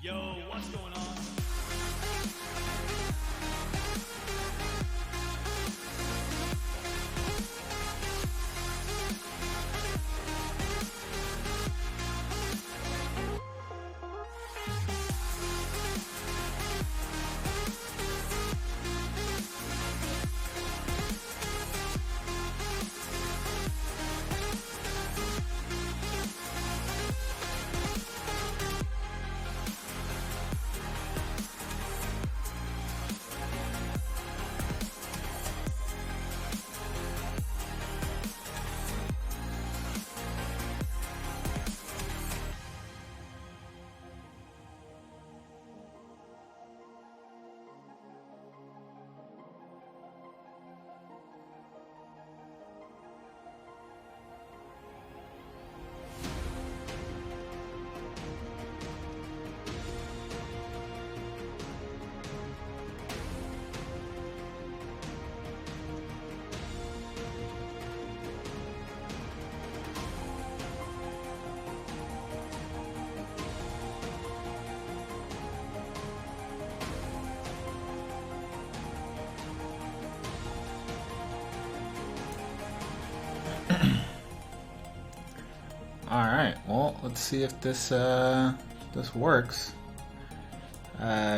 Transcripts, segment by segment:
Yo, what's going on? All right, well, let's see if this works.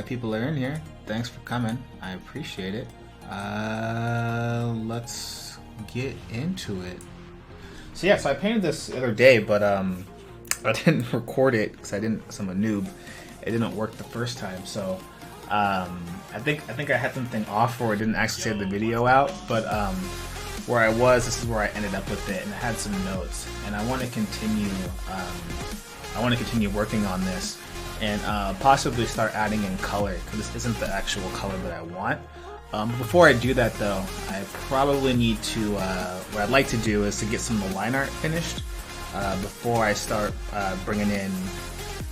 People are in here. Thanks for coming. I appreciate it. Let's get into it. So yeah, so I painted this the other day, but I didn't record it because I'm a noob. It didn't work the first time, so I think I had something off where it didn't actually save the video out, but where I was, this is where I ended up with it, and I had some notes, and I want to continue. I want to continue working on this, and possibly start adding in color, because this isn't the actual color that I want. Before I do that though, I probably need to, what I'd like to do is to get some of the line art finished before I start bringing in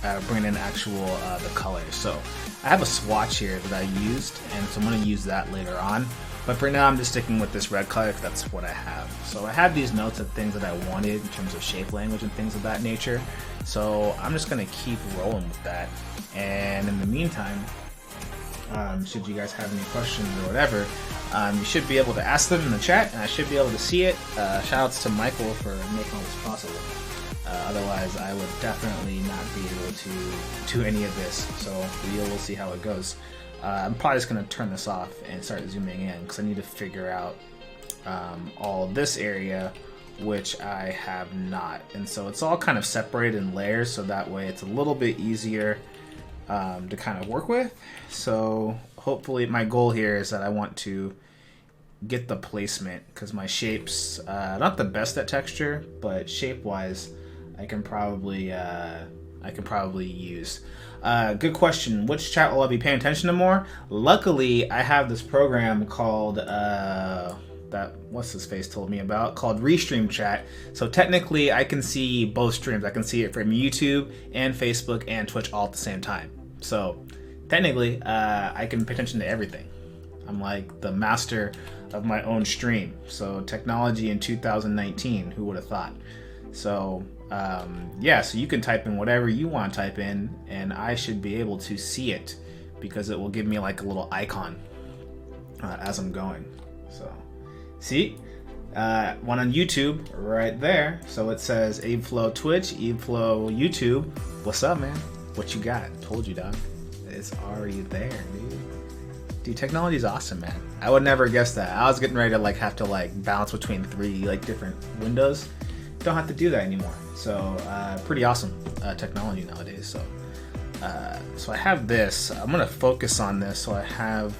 actual the colors. So I have a swatch here that I used, and so I'm going to use that later on. But for now, I'm just sticking with this red color because that's what I have. So I have these notes of things that I wanted in terms of shape language and things of that nature. So I'm just going to keep rolling with that. And in the meantime, should you guys have any questions or whatever, you should be able to ask them in the chat, and I should be able to see it. Shoutouts to Michael for making all this possible. Otherwise, I would definitely not be able to do any of this. So we'll see how it goes. I'm probably just going to turn this off and start zooming in because I need to figure out all this area, which I have not. And so it's all kind of separated in layers, so that way it's a little bit easier to kind of work with. So hopefully my goal here is that I want to get the placement, because my shape's not the best at texture, but shape wise I can probably use. Good question. Which chat will I be paying attention to more? Luckily, I have this program called that what's his face told me about, called Restream Chat. So technically, I can see both streams. I can see it from YouTube and Facebook and Twitch all at the same time. So technically, I can pay attention to everything. I'm like the master of my own stream. So technology in 2019, who would have thought? So yeah, so you can type in whatever you want to type in, and I should be able to see it because it will give me like a little icon as I'm going. So see, one on YouTube right there. So it says AbeFlow Twitch, AbeFlow YouTube. What's up, man? What you got? Told you, dog. It's already there, dude. Dude, technology is awesome, man. I would never guess that. I was getting ready to like have to like bounce between 3 like different windows. Don't have to do that anymore. So pretty awesome technology nowadays. So so I have this. I'm gonna focus on this. So I have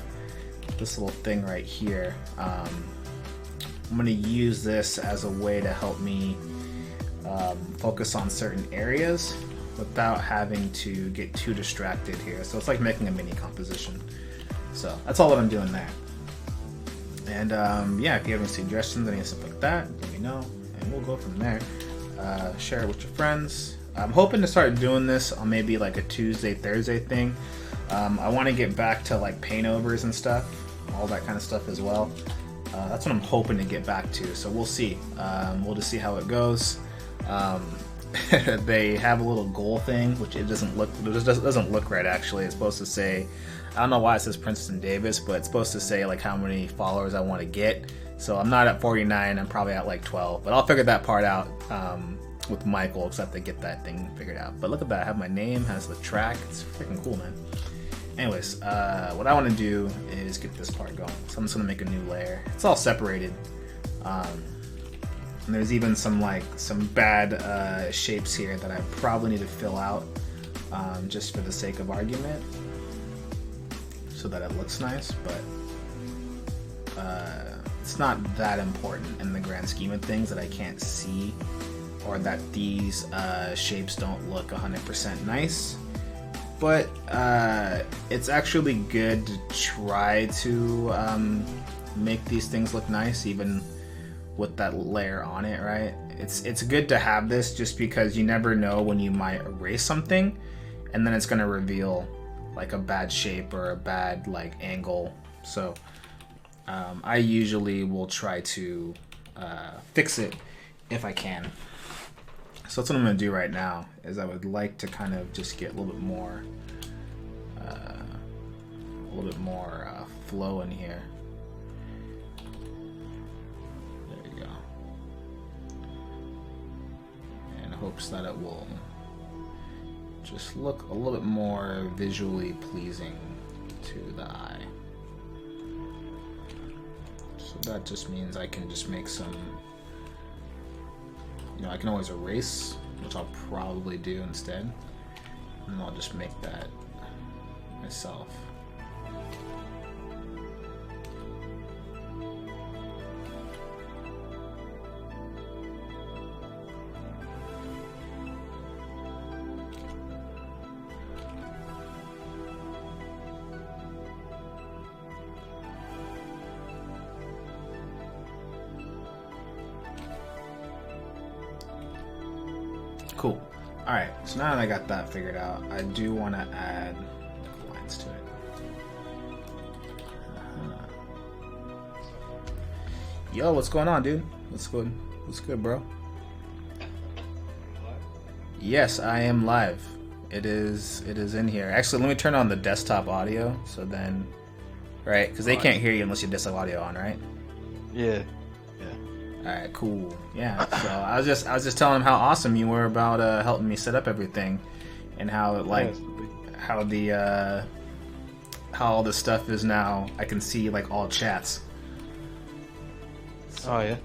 this little thing right here. I'm gonna use this as a way to help me focus on certain areas without having to get too distracted here. So it's like making a mini composition. So that's all that I'm doing there. And yeah, if you have any suggestions, any stuff like that, let me know, and we'll go from there. Share it with your friends. I'm hoping to start doing this on maybe like a Tuesday, Thursday thing. I want to get back to like paint overs and stuff, all that kind of stuff as well. That's what I'm hoping to get back to. So we'll see. We'll just see how it goes. They have a little goal thing, which it doesn't look right actually. It's supposed to say, I don't know why it says Princess and Davis, but it's supposed to say like how many followers I want to get. So I'm not at 49, I'm probably at like 12, but I'll figure that part out with Michael, because I have to get that thing figured out. But look at that, I have my name, has the track, it's freaking cool, man. Anyways, what I want to do is get this part going. So I'm just gonna make a new layer. It's all separated. And there's even some bad shapes here that I probably need to fill out just for the sake of argument, so that it looks nice, but it's not that important in the grand scheme of things that I can't see, or that these shapes don't look 100% nice. But it's actually good to try to make these things look nice, even with that layer on it, right? It's good to have this just because you never know when you might erase something and then it's gonna reveal like a bad shape or a bad like angle. So I usually will try to fix it if I can. So that's what I'm gonna do right now, is I would like to kind of just get a little bit more flow in here. There you go. In hopes that it will just look a little bit more visually pleasing to the eye. So that just means I can just make some, you know, I can always erase, which I'll probably do instead, and I'll just make that myself. Cool. All right. So now that I got that figured out, I do want to add lines to it. Yo, what's going on, dude? What's good? What's good, bro? Yes, I am live. It is in here. Actually, let me turn on the desktop audio. So then, right? Because they can't hear you unless you have desktop audio on, right? Yeah. All right, cool. Yeah. So I was just telling him how awesome you were about helping me set up everything, and how how all this stuff is now. I can see like all chats. Oh yeah.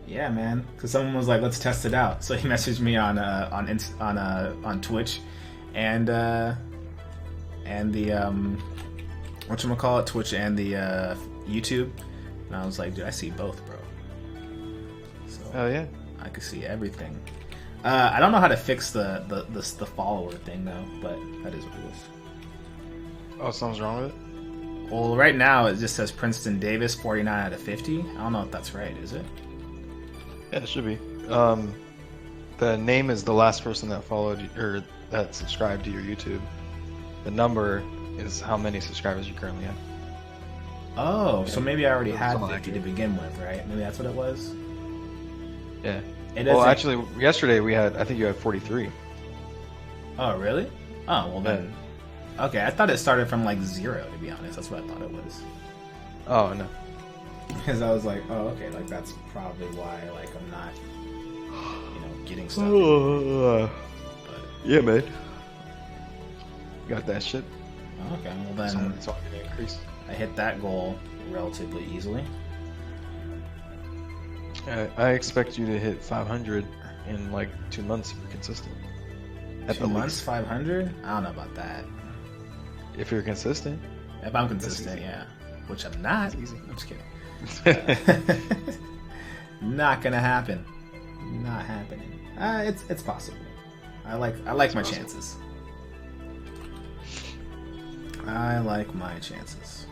Yeah, man. Because someone was like, "Let's test it out." So he messaged me on Twitch, and the whatchamacallit, Twitch and the YouTube, and I was like, "Dude, I see both, bro." So Oh yeah. I could see everything. I don't know how to fix the follower thing though, but that is what it is. Oh, something's wrong with it? Well, right now it just says Princeton Davis 49 out of 50. I don't know if that's right, is it? Yeah, it should be. The name is the last person that followed you, or that subscribed to your YouTube. The number is how many subscribers you currently have. Oh, so maybe I already had 50 to begin with, right? Maybe that's what it was? Yeah. Well, actually, yesterday I think you had 43. Oh, really? Oh, well then. Okay, I thought it started from like 0, to be honest. That's what I thought it was. Oh, no. Because I was like, oh, okay, like that's probably why like I'm not, getting stuff. Yeah, man. Got that shit. Okay, well then it's all gonna increase. I hit that goal relatively easily. I expect you to hit 500 in like 2 months if you're consistent. 2 months, 500? I don't know about that. If you're consistent. If I'm consistent, yeah. Which I'm not. Easy. I'm just kidding. Not gonna happen. Not happening. It's possible. I like my chances. I like my chances.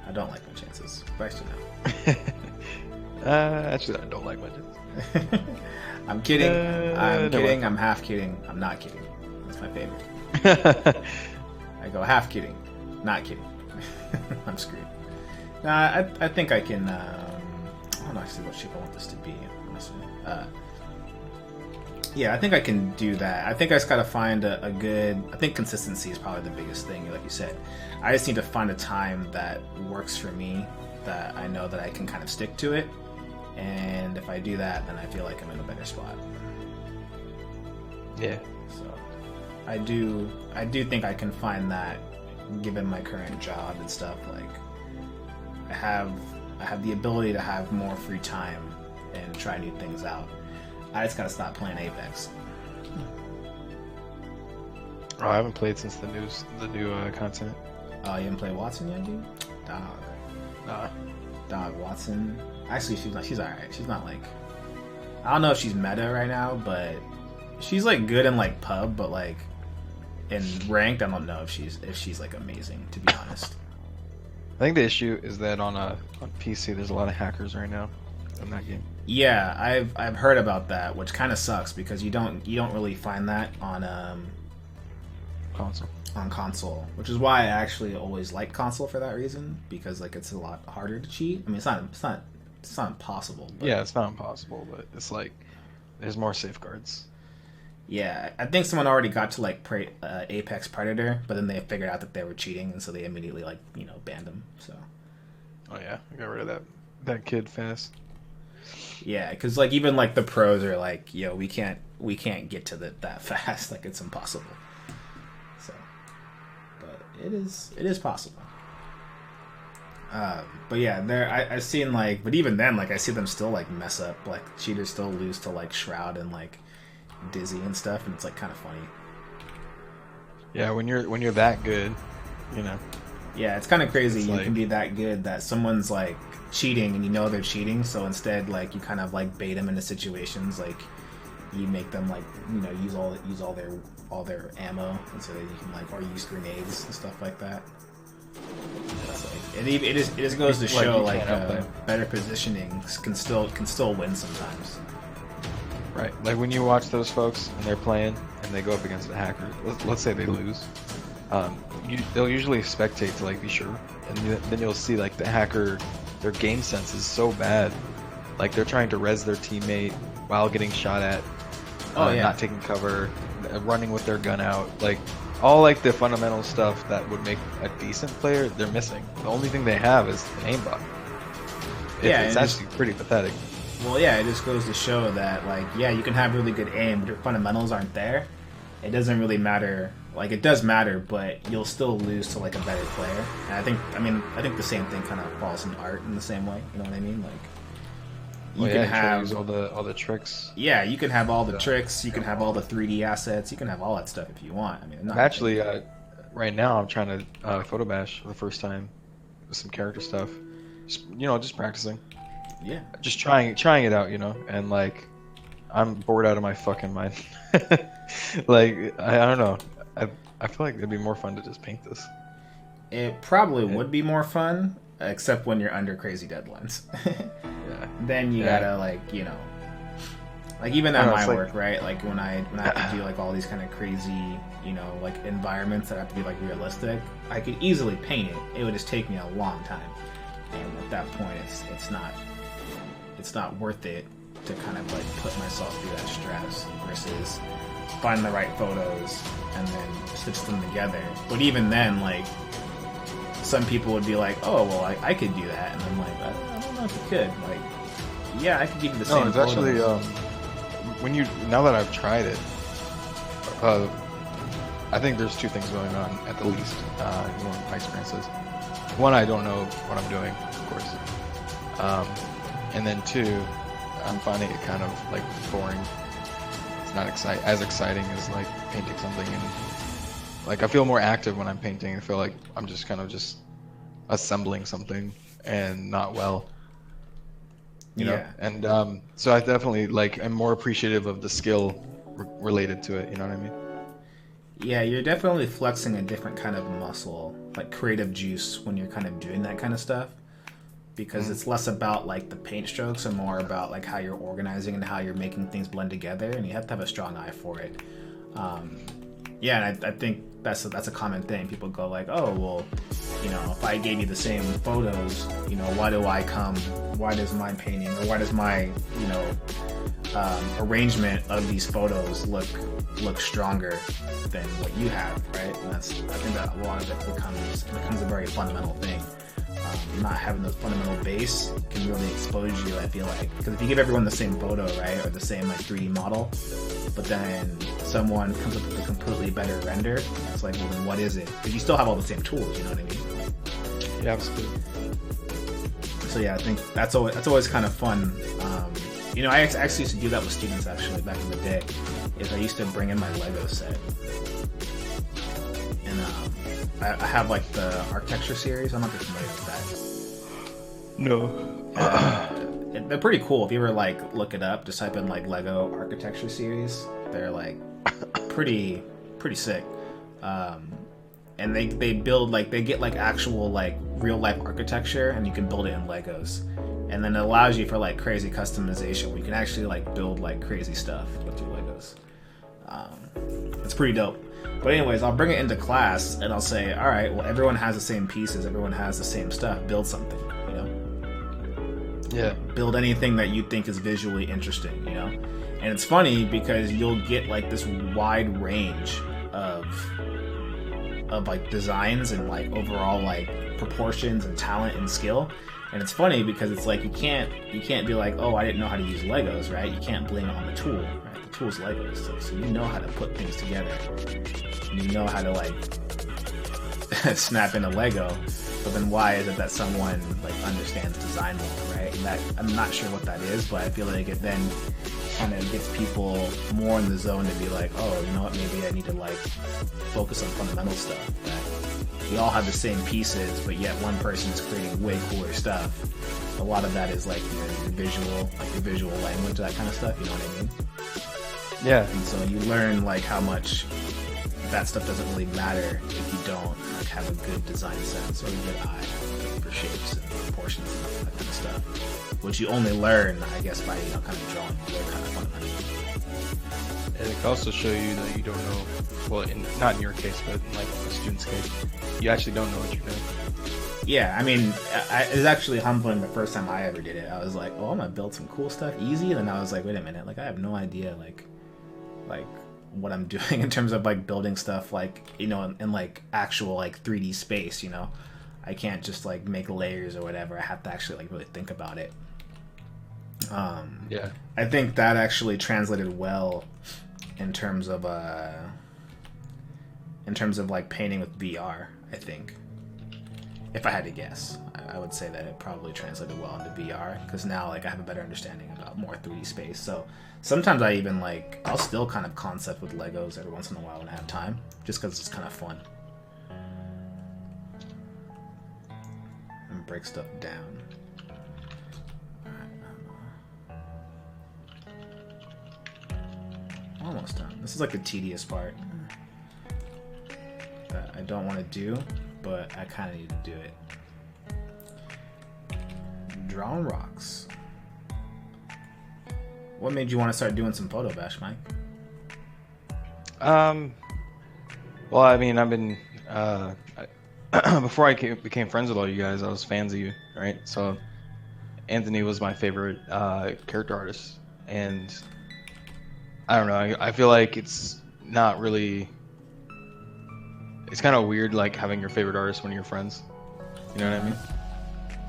I don't like my chances. Actually, no. Actually, I don't like my chances. I'm kidding. I'm kidding. I'm half kidding. I'm not kidding. That's my favorite. I go half kidding, not kidding. I'm screwed. Nah, I think I can. I don't know actually what shape I want this to be. Honestly, yeah, I think I can do that. I think I just gotta find a good. I think consistency is probably the biggest thing, like you said. I just need to find a time that works for me, that I know that I can kind of stick to it, and if I do that, then I feel like I'm in a better spot. Yeah. So, I do think I can find that, given my current job and stuff. Like, I have the ability to have more free time and try new things out. I just gotta stop playing Apex. Oh, I haven't played since the new content. Oh, you haven't played Watson yet, dude? Dog. Nah. Dog, Watson. Actually, she's alright. She's not like, I don't know if she's meta right now, but she's like good in like pub, but like in ranked, I don't know if she's like amazing, to be honest. I think the issue is that on PC, there's a lot of hackers right now in that game. Yeah, I've heard about that, which kind of sucks because you don't really find that on console. On console, which is why I actually always like console for that reason, because like it's a lot harder to cheat. I mean, it's not impossible. But, yeah, it's not impossible, but it's like there's more safeguards. Yeah, I think someone already got to like Apex Predator, but then they figured out that they were cheating, and so they immediately like banned them. So. Oh yeah, I got rid of that kid fast. Yeah, because like even like the pros are like, yo, we can't get to that fast. Like it's impossible. So, but it is possible. But yeah, I've seen like, but even then, like I see them still like mess up. Like cheaters still lose to like Shroud and like Dizzy and stuff, and it's like kind of funny. Yeah, when you're that good, Yeah, it's kind of crazy. It's you like, can be that good that someone's like cheating and they're cheating, so instead like you kind of like bait them into situations, like you make them like use all their ammo, and so that you can like, or use grenades and stuff like that. Like, it just goes to show like better positioning can still win sometimes. Right. Like when you watch those folks and they're playing and they go up against a hacker, let's say they lose, they'll usually spectate to like be sure, and then you'll see like the hacker, their game sense is so bad, like they're trying to res their teammate while getting shot at, not taking cover, running with their gun out, like all like the fundamental stuff that would make a decent player, they're missing. The only thing they have is an aimbot. It's actually pretty pathetic. Well, yeah, it just goes to show that, like, yeah, you can have really good aim, but your fundamentals aren't there. It doesn't really matter. Like, it does matter, but you'll still lose to, like, a better player. And I think the same thing kind of falls in art in the same way. You know what I mean? Like, you can have use all the tricks. Yeah, you can have all the tricks. You can have all the 3D assets. You can have all that stuff if you want. I mean, actually, right now I'm trying to photo bash for the first time with some character stuff. Just practicing. Yeah, just trying it out, and like I'm bored out of my fucking mind. Like I don't know, I feel like it'd be more fun to just paint this. It probably would be more fun, except when you're under crazy deadlines. Yeah, then you gotta like even at my work, right? Like when I have to do like all these kind of crazy like environments that have to be like realistic, I could easily paint it. It would just take me a long time, and at that point it's not worth it to kind of like put myself through that stress versus find the right photos and then stitch them together. But even then, like, some people would be like, oh, well, I could do that. And I'm like, I don't know if you could. Like, yeah, I could give you the same photos. No, it's actually, now that I've tried it, I think there's two things going on at the least, in my experiences. One, I don't know what I'm doing, of course. And then two, I'm finding it kind of like boring. It's not as exciting as like painting something, and like I feel more active when I'm painting. I feel like I'm just kind of just assembling something and not well. You know? And so I definitely like am more appreciative of the skill related to it. You know what I mean? Yeah, you're definitely flexing a different kind of muscle, like creative juice, when you're kind of doing that kind of stuff. Because it's less about like the paint strokes and more about like how you're organizing and how you're making things blend together, and you have to have a strong eye for it. And I think that's a common thing. People go like, oh, well, if I gave you the same photos, why does my painting or why does my arrangement of these photos look stronger than what you have, right? And I think that a lot of it becomes a very fundamental thing. Not having the fundamental base can really expose you, I feel like, because if you give everyone the same photo, right, or the same like 3D model, but then someone comes up with a completely better render, it's like, well, then what is it? Because you still have all the same tools, you know what I mean? Yeah, absolutely. So yeah, I think that's always kind of fun. I actually used to do that with students actually back in the day. Is I used to bring in my Lego set. And I have like the architecture series. I'm not familiar with that. No. They're pretty cool. If you ever like look it up, just type in like Lego architecture series. They're like pretty sick. And they build like they get like actual like real life architecture, and you can build it in Legos. And then it allows you for like crazy customization where you can actually like build like crazy stuff with your Legos. It's pretty dope. But anyways, I'll bring it into class and I'll say, all right, well, everyone has the same pieces. Everyone has the same stuff. Build something, Yeah. Build anything that you think is visually interesting, And it's funny because you'll get like this wide range of like designs and like overall like proportions and talent and skill. And it's funny because it's like you can't be like, oh, I didn't know how to use Legos, right? You can't blame it on the tool, right? The tool's Legos, so you know how to put things together. You know how to like snap in a Lego. But then why is it that someone like understands design more, right? And that I'm not sure what that is, but I feel like it then kind of gets people more in the zone to be like, oh, you know what? Maybe I need to like focus on fundamental stuff. That we all have the same pieces, but yet one person is creating way cooler stuff. A lot of that is like your visual language, that kind of stuff. You know what I mean? Yeah. And so you learn like how much that stuff doesn't really matter if you don't like have a good design sense or a good eye for shapes and proportions and that kind of stuff. which you only learn, I guess, by kind of drawing. They're kind of fundamental. And it can also show you that you don't know. Well, not in your case, but in like the student's case, you actually don't know what you're doing. Yeah, I mean, it was actually humbling the first time I ever did it. I was like, oh, I'm gonna build some cool stuff easy, and then I was like, wait a minute, like I have no idea, like what I'm doing in terms of like building stuff, like in like actual like 3D space. I can't just like make layers or whatever. I have to actually like really think about it. Yeah, I think that actually translated well in terms of like painting with VR. I think. If I had to guess, I would say that it probably translated well into VR, because now like I have a better understanding about more 3D space. So sometimes I even I'll still kind of concept with Legos every once in a while when I have time, just because it's kind of fun. And break stuff down. Almost done. This is like the tedious part that I don't want to do, but I kind of need to do it. Drawing rocks. What made you want to start doing some photo bash, Mike? Well, I mean, I've been before I became friends with all you guys, I was fans of you, right? So Anthony was my favorite character artist, and I don't know. I feel like it's not really. It's kind of weird, like having your favorite artist when you're friends. You know what I mean?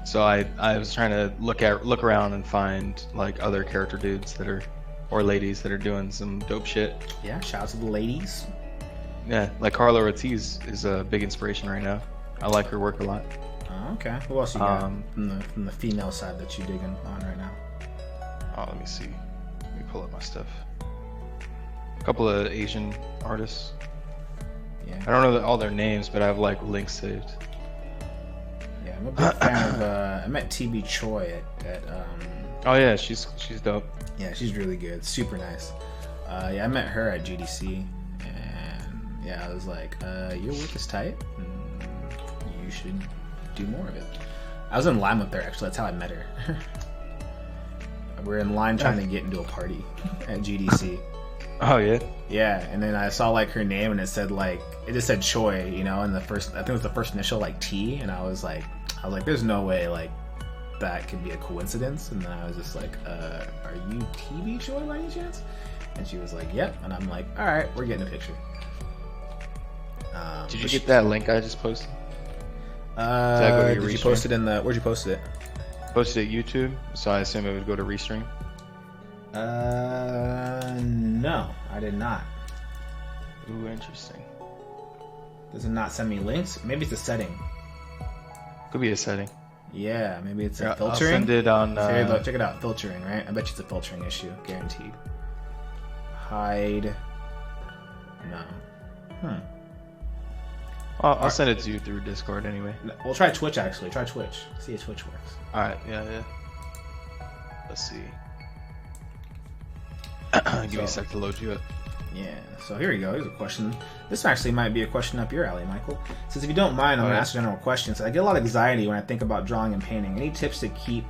So I was trying to look around and find like other character dudes that are, or ladies that are doing some dope shit. Yeah, shout out to the ladies. Yeah, like Carla Ortiz is a big inspiration right now. I like her work a lot. Oh, okay. Who else you got from the female side that you digging on right now? Oh, let me see. Let me pull up my stuff. A couple of Asian artists. Yeah. I don't know all their names, but I have like links saved. Yeah, I'm a big fan of. I met TB Choi at Oh yeah, she's dope. Yeah, she's really good. Super nice. Yeah, I met her at GDC, and yeah, I was like, your work is tight. You should do more of it. I was in line with her, actually. That's how I met her. We're in line trying to get into a party at GDC. Oh yeah. Yeah, and then I saw like her name, and it just said Choi, and I think it was the first initial like T, and I was like, there's no way like that could be a coincidence. And then I was just like, are you TB Choi by any chance? And she was like, yep. And I'm like, all right, we're getting a picture. Did you get that link I just posted? Did you post it where'd you post it? Posted it YouTube, so I assume it would go to Restream. No, I did not. Ooh, interesting. Does it not send me links? Maybe it's a setting. Could be a setting. Yeah, maybe it's a filtering. I'll send it on. Here, look, check it out, filtering, right? I bet you it's a filtering issue, guaranteed. Hide. No. I'll send it to you through Discord anyway. We'll try Twitch, actually. Try Twitch. See if Twitch works. Alright, yeah. Let's see. Give me a sec to load you up. Yeah, so here we go. Here's a question. This actually might be a question up your alley, Michael. It says, if you don't mind, I'm going to ask a general question. So I get a lot of anxiety when I think about drawing and painting. Any tips to keep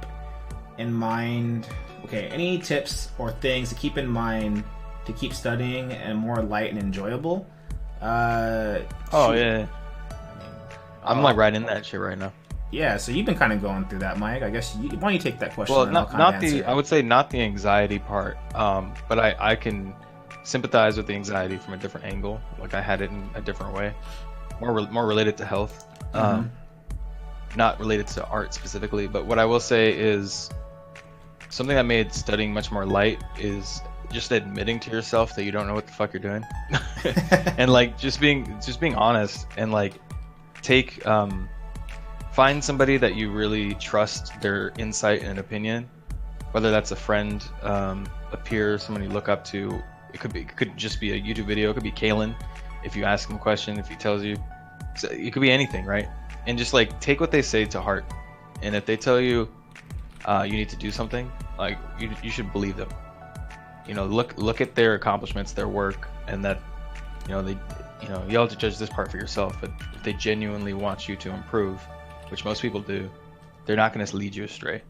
in mind? Okay, any tips or things to keep in mind to keep studying and more light and enjoyable? Yeah. I'm like right in that shit right now. Yeah, so you've been kind of going through that, Mike. I guess why don't you take that question? Well, I would say not the anxiety part, but I can sympathize with the anxiety from a different angle. Like I had it in a different way, more related to health, not related to art specifically. But what I will say is something that made studying much more light is just admitting to yourself that you don't know what the fuck you're doing, and like just being honest and like find somebody that you really trust their insight and opinion, whether that's a friend, a peer, someone you look up to. It could just be a YouTube video. It could be Kalen. If you ask him a question, if he tells you, it could be anything, right? And just like take what they say to heart. And if they tell you you need to do something, like you should believe them. Look at their accomplishments, their work, and that they you have to judge this part for yourself. But if they genuinely want you to improve, which most people do, they're not going to lead you astray.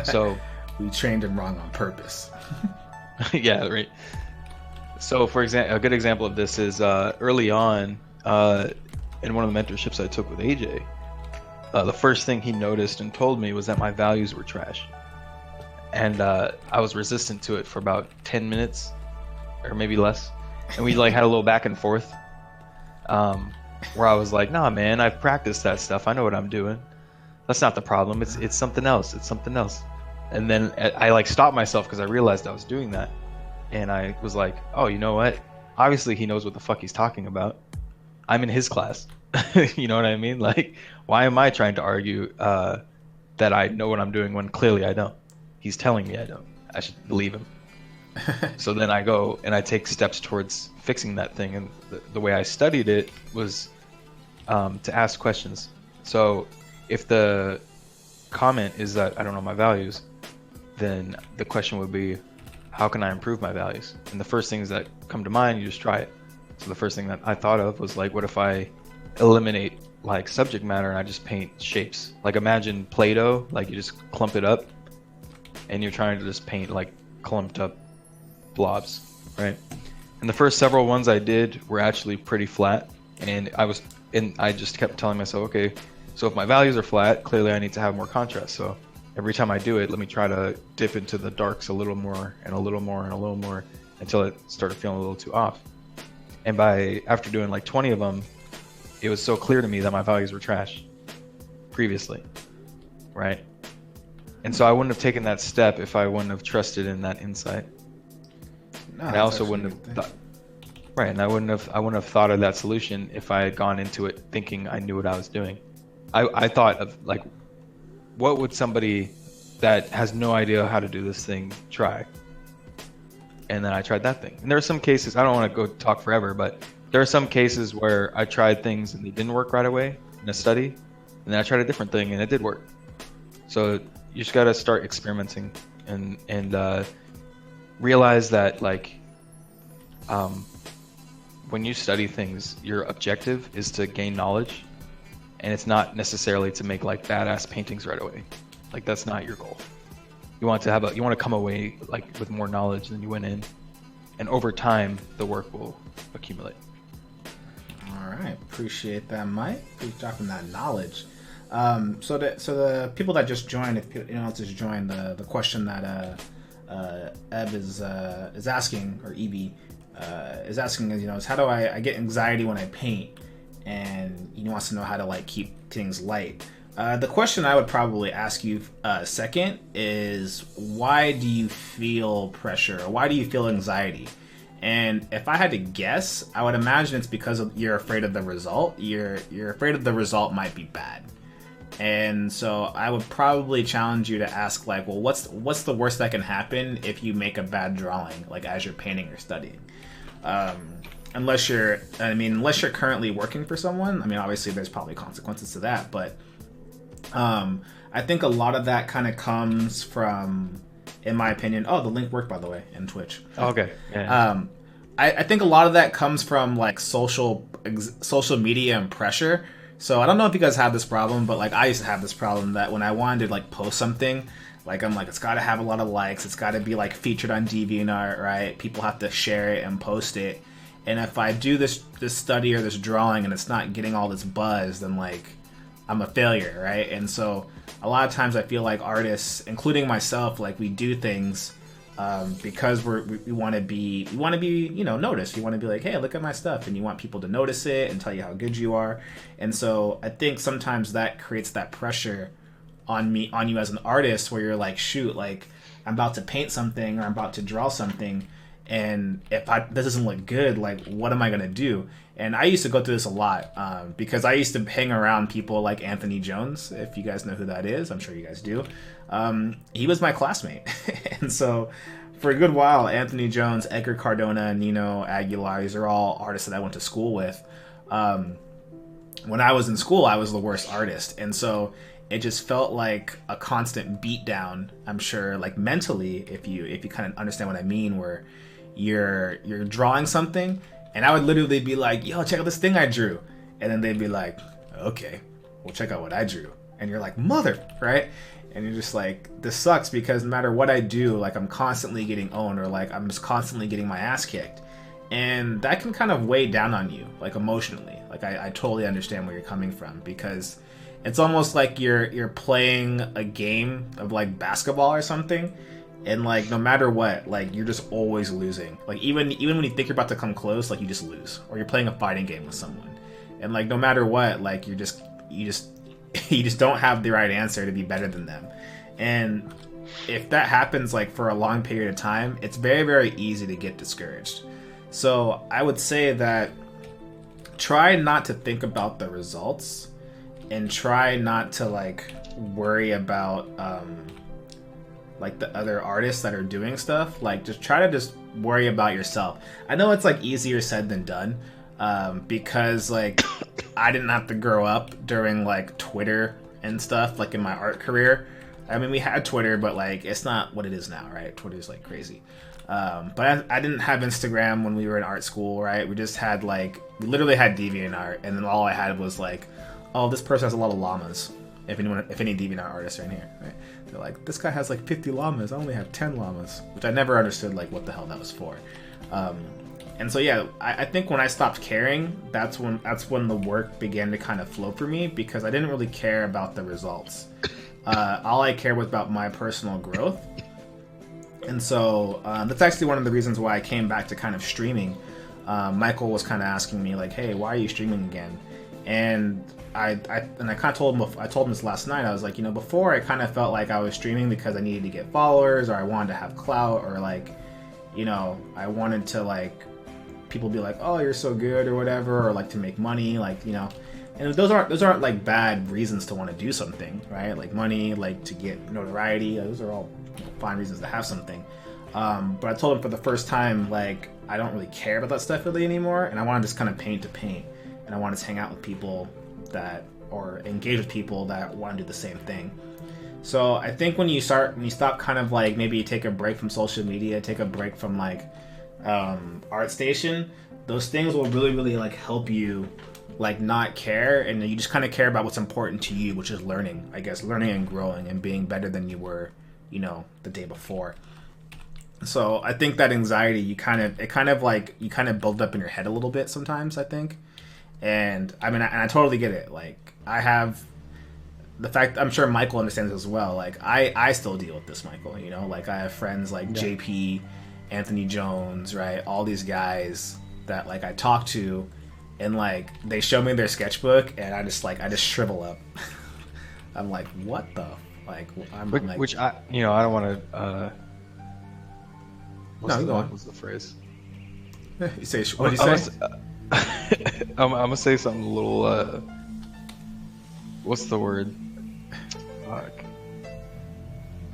So we trained him wrong on purpose. yeah, right. So for example, a good example of this is early on in one of the mentorships I took with AJ. The first thing he noticed and told me was that my values were trash. And I was resistant to it for about 10 minutes or maybe less. And we like had a little back and forth where I was like, nah, man, I've practiced that stuff. I know what I'm doing. That's not the problem. It's something else. It's something else. And then I like stopped myself because I realized I was doing that. And I was like, oh, you know what? Obviously he knows what the fuck he's talking about. I'm in his class. You know what I mean? Like, why am I trying to argue that I know what I'm doing when clearly I don't? He's telling me I don't. I should believe him. So then I go and I take steps towards fixing that thing. And the way I studied it was to ask questions. So if the comment is that I don't know my values, then the question would be, how can I improve my values? And the first things that come to mind, you just try it. So the first thing that I thought of was like, what if I eliminate like subject matter and I just paint shapes? Like imagine Play-Doh, like you just clump it up and you're trying to just paint like clumped up blobs, right? And the first several ones I did were actually pretty flat, and I just kept telling myself, okay, so if my values are flat, clearly I need to have more contrast. So every time I do it, let me try to dip into the darks a little more and a little more and a little more until it started feeling a little too off. And after doing like 20 of them, it was so clear to me that my values were trash previously, right? And so I wouldn't have taken that step if I wouldn't have trusted in that insight. No, and I also wouldn't have thought, right? And I wouldn't have thought of that solution if I had gone into it thinking I knew what I was doing. I thought of like, what would somebody that has no idea how to do this thing try? And then I tried that thing. And there are some cases, I don't want to go talk forever, but there are some cases where I tried things and they didn't work right away in a study, and then I tried a different thing and it did work. So you just got to start experimenting and realize that like when you study things, your objective is to gain knowledge, and it's not necessarily to make like badass paintings right away. Like that's not your goal. You want to come away like with more knowledge than you went in, and over time the work will accumulate. All right, appreciate that, Mike. Keep dropping that knowledge. So the people that just joined, if you know, just joined, the question that Eb is asking, or EB is asking, is, you know, is how do I get anxiety when I paint, and he wants to know how to like keep things light. The question I would probably ask you second is, why do you feel pressure, or why do you feel anxiety? And if I had to guess, I would imagine it's because you're afraid of the result. You're afraid of the result might be bad. And so I would probably challenge you to ask, like, well, what's the worst that can happen if you make a bad drawing, like as you're painting or studying? Unless you're currently working for someone. I mean, obviously there's probably consequences to that, but I think a lot of that kind of comes from, in my opinion, the link worked, by the way, in Twitch. Okay. Yeah. I think a lot of that comes from like social media and pressure. So I don't know if you guys have this problem, but like I used to have this problem that when I wanted to like post something, like I'm like, it's got to have a lot of likes, it's got to be like featured on DeviantArt, right? People have to share it and post it. And if I do this study or this drawing and it's not getting all this buzz, then like I'm a failure, right? And so a lot of times I feel like artists, including myself, like we do things because we want to be you know, noticed. You want to be like, hey, look at my stuff, and you want people to notice it and tell you how good you are. And so I think sometimes that creates that pressure on you as an artist, where you're like, shoot, like I'm about to paint something or I'm about to draw something, and if this doesn't look good, like what am I gonna do? And I used to go through this a lot because I used to hang around people like Anthony Jones. If you guys know who that is, I'm sure you guys do. He was my classmate. And so for a good while, Anthony Jones, Edgar Cardona, Nino Aguilar, these are all artists that I went to school with. When I was in school, I was the worst artist. And so it just felt like a constant beatdown, I'm sure, like mentally, if you kind of understand what I mean, where you're drawing something, and I would literally be like, yo, check out this thing I drew. And then they'd be like, okay, well, check out what I drew. And you're like, mother, right? And you're just like, this sucks because no matter what I do, like I'm constantly getting owned, or like I'm just constantly getting my ass kicked. And that can kind of weigh down on you, like emotionally. Like I totally understand where you're coming from, because it's almost like you're playing a game of like basketball or something, and like no matter what, like you're just always losing. Like even when you think you're about to come close, like you just lose. Or you're playing a fighting game with someone, and like no matter what, like you just you just don't have the right answer to be better than them. And if that happens like for a long period of time, it's very, very easy to get discouraged. So I would say that try not to think about the results, and try not to like worry about like the other artists that are doing stuff. Like just try to just worry about yourself. I know it's like easier said than done, because like I didn't have to grow up during like Twitter and stuff like in my art career. I mean, we had Twitter, but like it's not what it is now, right? Twitter's like crazy. But I didn't have Instagram when we were in art school, right? We just had like, we literally had DeviantArt, and then all I had was like, oh, this person has a lot of llamas. If any DeviantArt artists are in here, right? They're like, this guy has like 50 llamas. I only have 10 llamas, which I never understood like what the hell that was for. And so yeah, I think when I stopped caring, that's when the work began to kind of flow for me, because I didn't really care about the results. All I cared was about my personal growth. And so that's actually one of the reasons why I came back to kind of streaming. Michael was kind of asking me like, hey, why are you streaming again? And I kind of told him this last night. I was like, before I kind of felt like I was streaming because I needed to get followers, or I wanted to have clout, or like, I wanted to like people be like, oh, you're so good or whatever, or like to make money, like, and those aren't like bad reasons to want to do something, right? Like money, like to get notoriety, those are all fine reasons to have something. But I told him for the first time, like, I don't really care about that stuff really anymore, and I want to just kind of paint to paint, and I want to hang out with people or engage with people that want to do the same thing. So I think when you stop kind of like, maybe take a break from social media, take a break from like ArtStation, those things will really, really like help you like not care, and you just kind of care about what's important to you, which is learning and growing and being better than you were, the day before. So I think that anxiety, you kind of build up in your head a little bit sometimes, I think. And I mean, I totally get it. Like I have the fact, I'm sure Michael understands as well. Like I still deal with this, Michael, like I have friends like JP, Anthony Jones, right? All these guys that like I talk to, and like they show me their sketchbook, and I just shrivel up. I'm like, what the like? Which I don't want to. What's the phrase? You say what do you say? I'm gonna say something a little. What's the word? Fuck.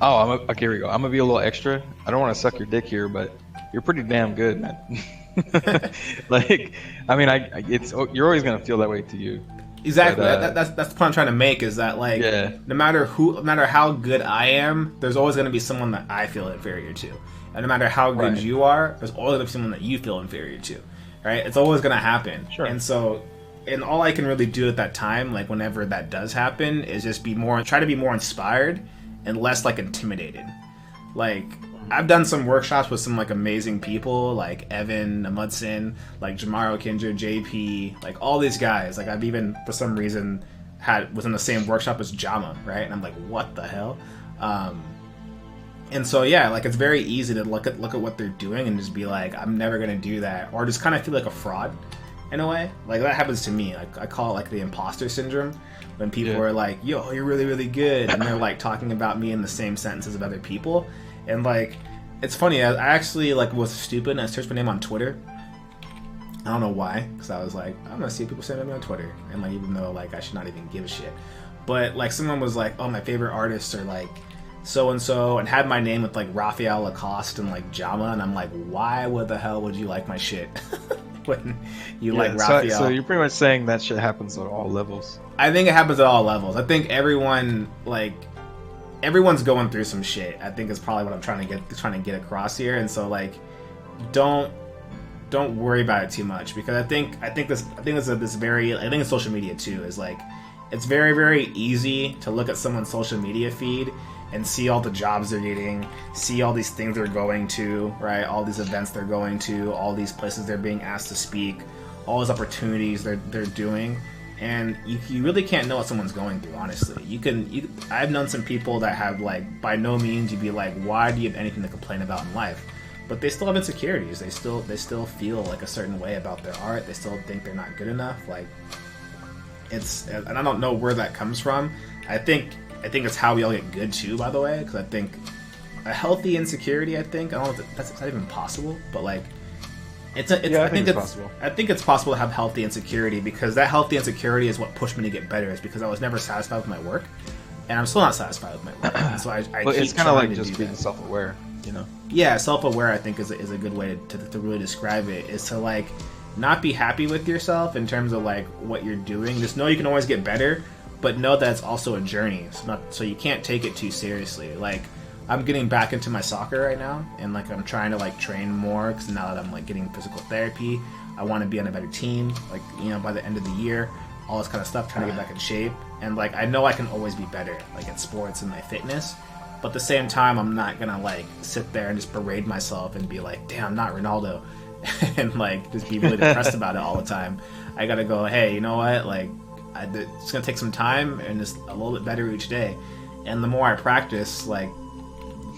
Oh, okay, here we go. I'm gonna be a little extra. I don't want to suck your dick here, but you're pretty damn good, man. Like, I mean, you're always gonna feel that way to you. Exactly. But, that's the point I'm trying to make, is that like, no matter how good I am, there's always gonna be someone that I feel inferior to, and no matter how good you are, there's always gonna be someone that you feel inferior to, right? It's always gonna happen. Sure. And so, and all I can really do at that time, like whenever that does happen, is just try to be more inspired and less like intimidated. Like, I've done some workshops with some like amazing people, like Evan Amundsen, like Jamaro Kindred, JP, like all these guys. Like I've even for some reason was in the same workshop as Jama, right? And I'm like, what the hell? And so yeah, like it's very easy to look at what they're doing and just be like, I'm never gonna do that, or just kind of feel like a fraud in a way. Like that happens to me. Like I call it like the imposter syndrome, when people are like, yo, you're really, really good, and they're like talking about me in the same sentences of other people. And like, it's funny, I actually like was stupid and I searched my name on Twitter. I don't know why, because I was like, I'm gonna see people saying me on Twitter, and like, even though like I should not even give a shit, but like someone was like, oh, my favorite artists are like so and so, and had my name with like Raphael Lacoste and like Jama, and I'm like, why the hell would you like my shit when you like Raphael? So you're pretty much saying that shit happens at all levels. I think it happens at all levels. I think everyone's going through some shit, I think is probably what I'm trying to get across here. And so like, don't worry about it too much, because I think it's social media too, is like, it's very, very easy to look at someone's social media feed and see all the jobs they're getting, see all these things they're going to, right? All these events they're going to, all these places they're being asked to speak, all those opportunities they're doing. And you really can't know what someone's going through, honestly. I've known some people that have, like, by no means you'd be like, why do you have anything to complain about in life? But they still have insecurities. They still feel like a certain way about their art. They still think they're not good enough. Like, and I don't know where that comes from. I think it's how we all get good too, by the way, because I think a healthy insecurity, I don't know if that's not even possible, but like I think it's possible. I think it's possible to have healthy insecurity, because that healthy insecurity is what pushed me to get better, is because I was never satisfied with my work, and I'm still not satisfied with my work. And so I well, keep it's kind of like to just being self-aware, you know? Yeah, self-aware, I think, is a good way to really describe it, is to like not be happy with yourself in terms of like what you're doing. Just know you can always get better, but know that it's also a journey. So you can't take it too seriously. Like, I'm getting back into my soccer right now, and like I'm trying to like train more, because now that I'm like getting physical therapy, I want to be on a better team. Like, you know, by the end of the year, all this kind of stuff, trying to get back in shape. And like I know I can always be better, like at sports and my fitness. But at the same time, I'm not gonna like sit there and just berate myself and be like, damn, I'm not Ronaldo, and like just be really depressed about it all the time. I gotta go, hey, you know what, like, it's gonna take some time and just a little bit better each day. And the more I practice, like,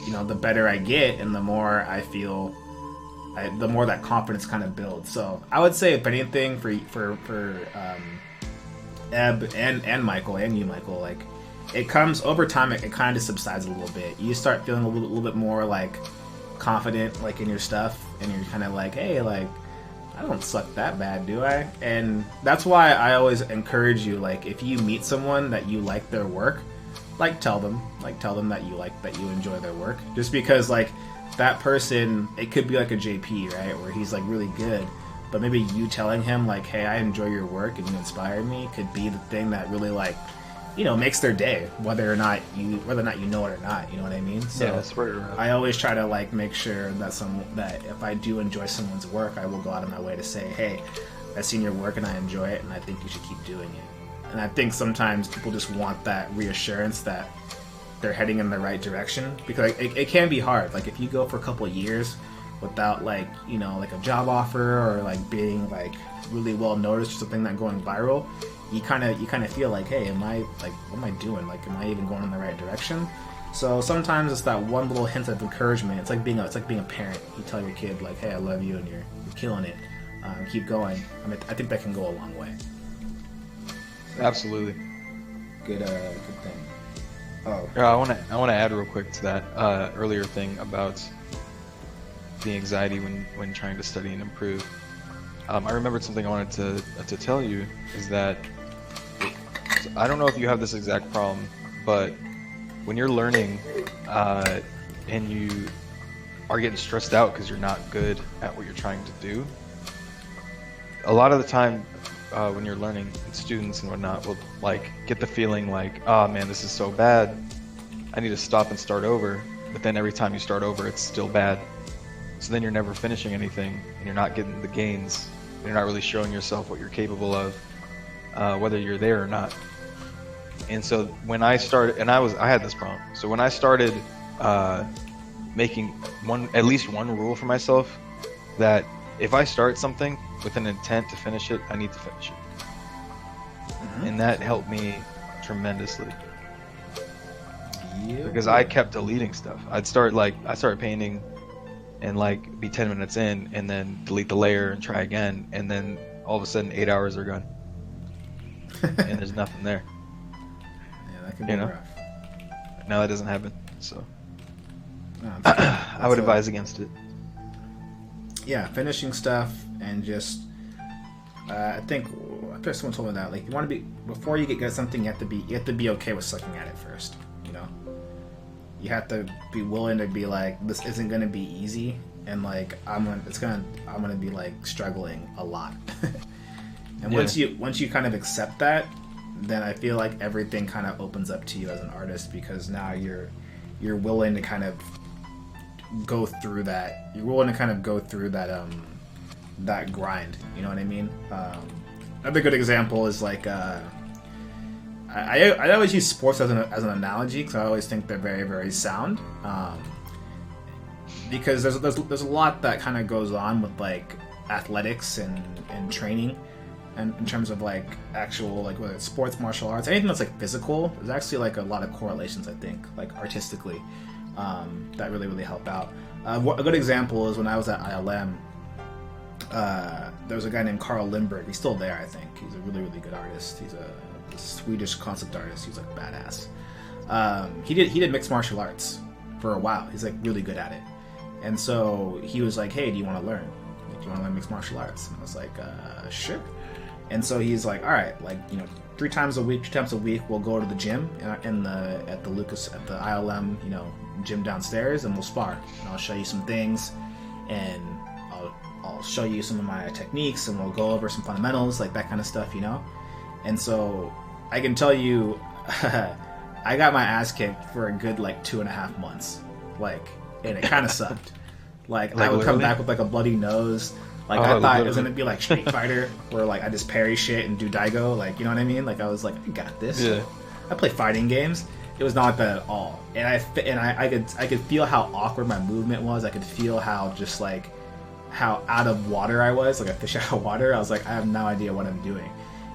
you know, the better I get, and the more I feel, the more that confidence kind of builds. So I would say, if anything, for Eb and Michael, and you, Michael, like, it comes over time. It kind of subsides a little bit. You start feeling a little bit more like confident, like in your stuff, and you're kind of like, hey, like, I don't suck that bad, do I? And that's why I always encourage you, like, if you meet someone that you like their work, like, tell them that you enjoy their work. Just because, like, that person, it could be like a JP, right, where he's like really good, but maybe you telling him like, hey, I enjoy your work and you inspire me, could be the thing that really, like, you know, makes their day, whether or not you know it or not. You know what I mean? So yeah, that's right. I always try to like make sure that if I do enjoy someone's work, I will go out of my way to say, hey, I've seen your work and I enjoy it, and I think you should keep doing it. And I think sometimes people just want that reassurance that they're heading in the right direction, because it can be hard. Like, if you go for a couple of years without, like, you know, like a job offer, or like being like really well noticed or something, that going viral, you kind of feel like, hey, what am I doing? Like, am I even going in the right direction? So sometimes it's that one little hint of encouragement. It's like being a parent. You tell your kid, like, hey, I love you and you're killing it. Keep going. I think that can go a long way. So, absolutely. Good thing. Oh. Yeah, I want to add real quick to that earlier thing about the anxiety when trying to study and improve. I remembered something I wanted to tell you, is that I don't know if you have this exact problem, but when you're learning and you are getting stressed out because you're not good at what you're trying to do, a lot of the time when you're learning, students and whatnot will like get the feeling like, oh man, this is so bad, I need to stop and start over. But then every time you start over, it's still bad. So then you're never finishing anything, and you're not getting the gains. You're not really showing yourself what you're capable of, whether you're there or not. And so when I started, and I had this problem. So when I started making at least one rule for myself, that if I start something with an intent to finish it, I need to finish it. Mm-hmm. And that helped me tremendously. Yeah. Because I kept deleting stuff. I started painting and like be 10 minutes in and then delete the layer and try again, and then all of a sudden 8 hours are gone and there's nothing there. Yeah, that can be rough. Now that doesn't happen, so no, I would advise against it. Yeah, finishing stuff, and just I think someone told me that, like, you want to be, before you get good at something, you have to be okay with sucking at it first. You know, you have to be willing to be like, this isn't going to be easy, and like I'm gonna be like struggling a lot. And once you kind of accept that, then I feel like everything kind of opens up to you as an artist, because now you're willing to kind of go through that. You're willing to kind of go through that grind. You know what I mean? Another good example is like I always use sports as an analogy because I always think they're very, very sound. Because there's a lot that kind of goes on with like athletics and training, and in terms of like actual, like whether it's sports, martial arts, anything that's like physical, there's actually like a lot of correlations, I think, like artistically, that really, really help out. A good example is when I was at ILM, there was a guy named Carl Lindberg. He's still there, I think. He's a really, really good artist. He's a Swedish concept artist. He's like badass. He did mixed martial arts for a while. He's like really good at it. And so he was like, hey, do you want to learn? Like, do you want to learn mixed martial arts? And I was like, sure. And so he's like, all right, like, 3 times a week, 2 times a week, we'll go to the gym at the ILM, gym downstairs, and we'll spar. And I'll show you some things, and I'll show you some of my techniques, and we'll go over some fundamentals, like that kind of stuff, And so I can tell you, I got my ass kicked for a good like 2.5 months, and it kind of sucked. Like I would come back with like a bloody nose. Like I thought it was gonna be like Street Fighter, where like I just parry shit and do Daigo. Like, you know what I mean? Like I was like, I got this. Yeah. I play fighting games. It was not like that at all. And I could feel how awkward my movement was. I could feel how just like how out of water I was, like a fish out of water. I was like, I have no idea what I'm doing.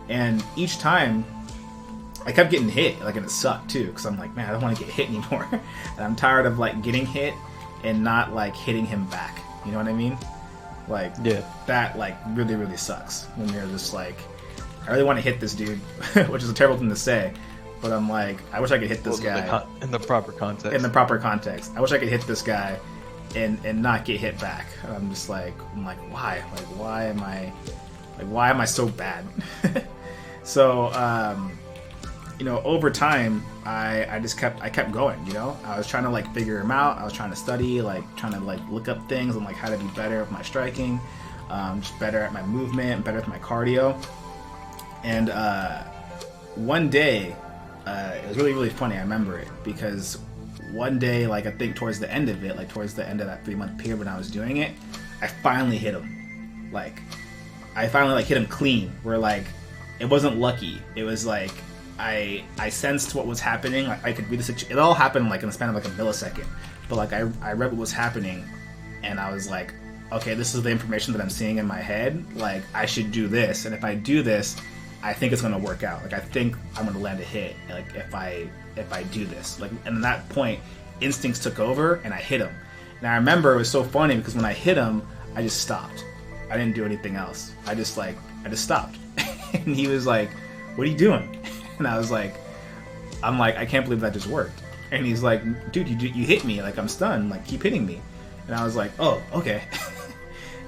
And each time I kept getting hit, like, and it sucked too, because I'm like, man, I don't want to get hit anymore. And I'm tired of like getting hit and not like hitting him back. You know what I mean? Like, yeah, that like really, really sucks when you're just like, I really want to hit this dude, which is a terrible thing to say, but I'm like, I wish I could hit this guy in the proper context. In the proper context, I wish I could hit this guy and not get hit back. I'm like, why? Like, why am I so bad? So, over time, I kept going, I was trying to like figure him out. I was trying to study, like trying to like look up things on like how to be better with my striking, just better at my movement, better with my cardio. And one day, it was really, really funny. I remember it because one day, like I think towards the end of it, like towards the end of that 3-month period when I was doing it, I finally hit him. Like, I finally like hit him clean, where like it wasn't lucky. It was like I sensed what was happening. Like I could read the situation. It all happened like in the span of like a millisecond. But like I read what was happening, and I was like, okay, this is the information that I'm seeing in my head. Like I should do this, and if I do this, I think it's gonna work out. Like I think I'm gonna land a hit. Like if I do this. Like, and at that point, instincts took over, and I hit him. And I remember it was so funny because when I hit him, I just stopped. I didn't do anything else. I just stopped. And he was like, "What are you doing?" And I was like, I can't believe that just worked. And he's like, "Dude, you hit me. Like I'm stunned. Like keep hitting me." And I was like, "Oh, okay."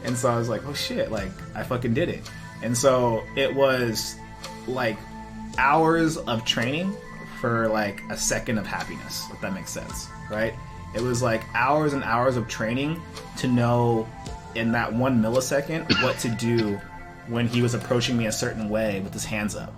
And so I was like, "Oh shit! Like I fucking did it." And so it was like hours of training for like a second of happiness, if that makes sense, right? It was like hours and hours of training to know in that 1 millisecond what to do when he was approaching me a certain way with his hands up,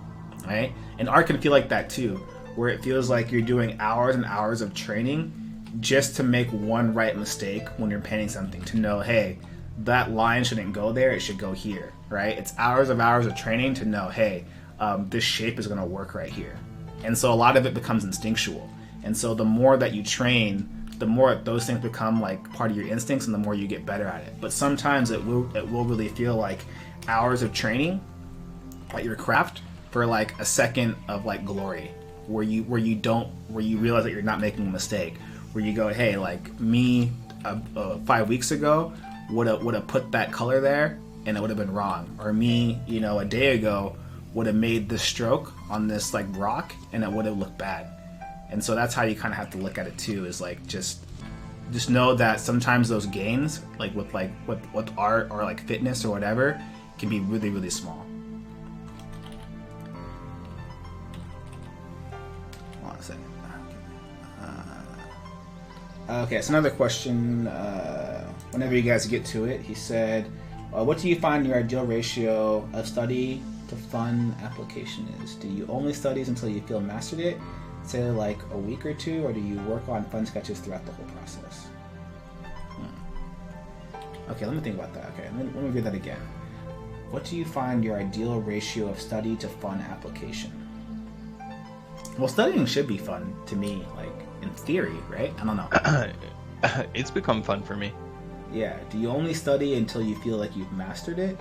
right? And art can feel like that too, where it feels like you're doing hours and hours of training just to make one right mistake when you're painting something, to know, hey, that line shouldn't go there, it should go here, right? It's hours of training to know, hey, this shape is going to work right here. And so a lot of it becomes instinctual. And so the more that you train, the more those things become like part of your instincts, and the more you get better at it. But sometimes it will really feel like hours of training at your craft for like a second of like glory, where you realize that you're not making a mistake, where you go, hey, like me 5 weeks ago would have put that color there and it would have been wrong, or me a day ago would have made this stroke on this like rock and it would have looked bad. And so that's how you kind of have to look at it too, is like just know that sometimes those gains, like with art or like fitness or whatever, can be really, really small. Hold on a second. Okay, so another question. Whenever you guys get to it, he said, what do you find your ideal ratio of study to fun application is? Do you only study until you feel mastered it, say like a week or two, or do you work on fun sketches throughout the whole process? Okay, let me think about that. Okay, let me read that again. What do you find your ideal ratio of study to fun application? Well, studying should be fun to me, like in theory, right? I don't know. It's become fun for me. Yeah. Do you only study until you feel like you've mastered it?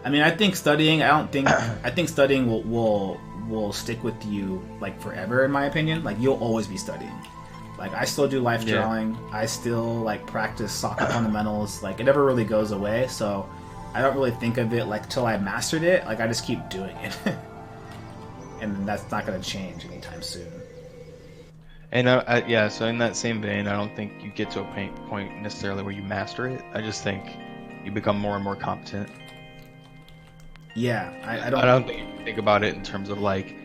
I mean, I think studying. I don't think. I think studying will stick with you like forever, in my opinion. Like you'll always be studying. Like I still do life drawing. I still like practice soccer fundamentals. Like it never really goes away. So I don't really think of it like till I mastered it. Like I just keep doing it, and that's not going to change anytime soon. And so in that same vein, I don't think you get to a point necessarily where you master it. I just think you become more and more competent. Yeah, I don't think you think about it in terms of like,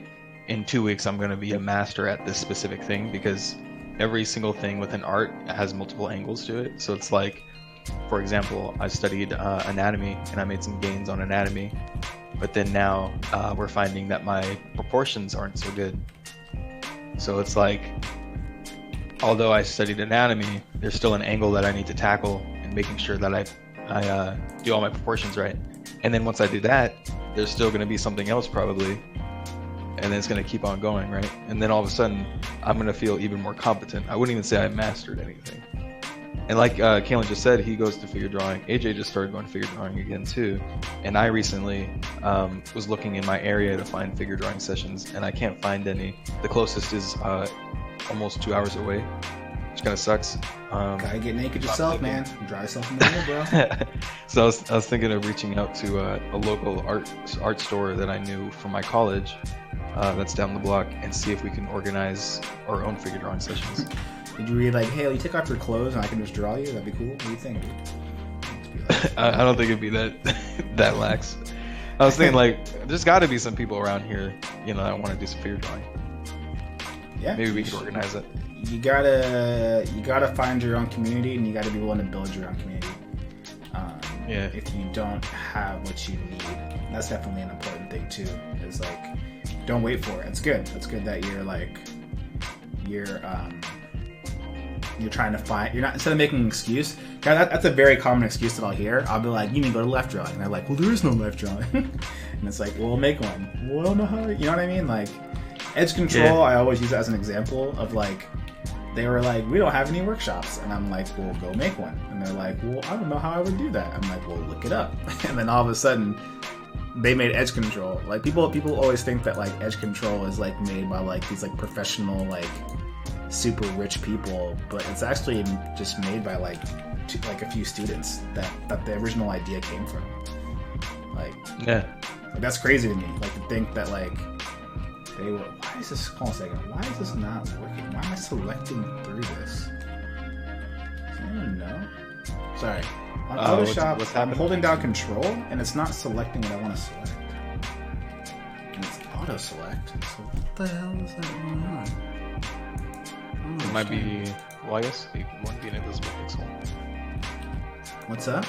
in 2 weeks I'm going to be a master at this specific thing, because every single thing within art has multiple angles to it. So it's like, for example, I studied anatomy and I made some gains on anatomy, but then now we're finding that my proportions aren't so good. So it's like, although I studied anatomy, there's still an angle that I need to tackle and making sure that I do all my proportions right. And then once I do that, there's still going to be something else probably, and then it's going to keep on going, right? And then all of a sudden, I'm going to feel even more competent. I wouldn't even say I mastered anything. And like Kalen just said, he goes to figure drawing. AJ just started going to figure drawing again too. And I recently was looking in my area to find figure drawing sessions, and I can't find any. The closest is almost 2 hours away, which kind of sucks. Gotta get naked yourself, man. Draw yourself in the mirror, bro. So I was thinking of reaching out to a local art store that I knew from my college that's down the block, and see if we can organize our own figure drawing sessions. Did you read like, hey, you take off your clothes and I can just draw you? That'd be cool. What do you think? I don't think it'd be that lax. I was thinking like, there's got to be some people around here, that want to do some figure drawing. Yeah, maybe we could organize it. You gotta find your own community, and you gotta be willing to build your own community. If you don't have what you need, that's definitely an important thing too. Is like, don't wait for it. It's good. It's good that you're trying to find. You're not, instead of making an excuse. That's a very common excuse that I'll hear. I'll be like, you need to go to left drawing, and they're like, well, there is no left drawing, and it's like, well, make one. Well, I don't know how. You know what I mean? Like, edge control. Yeah. I always use it as an example of like. They were like, we don't have any workshops. And I'm like, well, go make one. And they're like, well, I don't know how I would do that. I'm like, well, look it up. And then all of a sudden, they made edge control. Like, people always think that, like, edge control is, like, made by, like, these, like, professional, like, super rich people. But it's actually just made by, like, a few students that the original idea came from. Like, yeah. Like, that's crazy to me. Like, to think that, like, they were. Why is this? Hold on a second. Why is this not working? Why am I selecting through this? Does anyone know? Sorry. On Photoshop, I'm holding down Control, and it's not selecting what I want to select. And it's auto select. So what the hell is that going on? It might be. Well, I guess it wouldn't be an invisible pixel. What's that?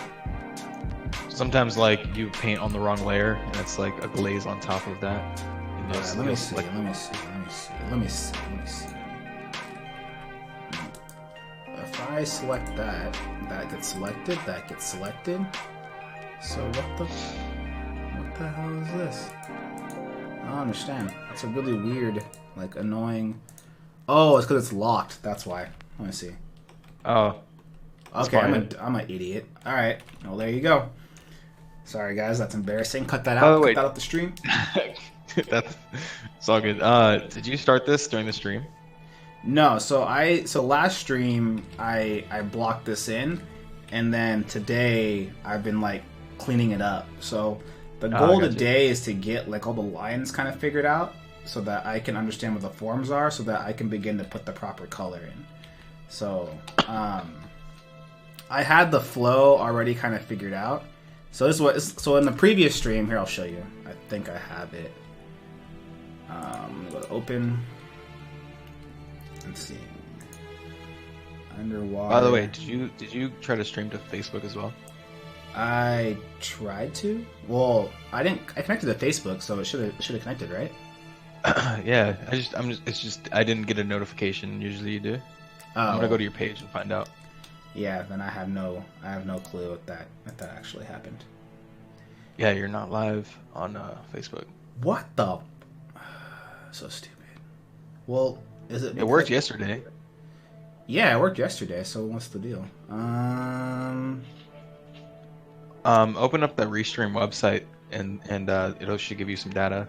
Sometimes, like, you paint on the wrong layer, and it's like a glaze on top of that. Right, let me see. If I select that gets selected, that gets selected. So what the hell is this? I don't understand. It's a really weird, like, annoying. Oh, it's because it's locked. That's why. Let me see. Oh. Okay, I'm an idiot. All right. Well, there you go. Sorry, guys. That's embarrassing. Cut that out. Cut that out the stream. It's all good. Did you start this during the stream? No, so last stream I blocked this in, and then today I've been like cleaning it up. So the goal today is to get like all the lines kind of figured out, so that I can understand what the forms are, so that I can begin to put the proper color in. So I had the flow already kind of figured out. So this is what. So in the previous stream, here I'll show you. I think I have it. I'm gonna go to open. Let's see. Underwater. By the way, did you try to stream to Facebook as well? I tried to. Well, I didn't. I connected to Facebook, so it should have connected, right? Yeah. It's just I didn't get a notification. Usually you do. I'm gonna go to your page and find out. Yeah. Then I have no clue if that actually happened. Yeah, you're not live on Facebook. What the? So stupid. Well, is it? It worked yesterday. Yeah, it worked yesterday. So what's the deal? Open up the Restream website and it should give you some data.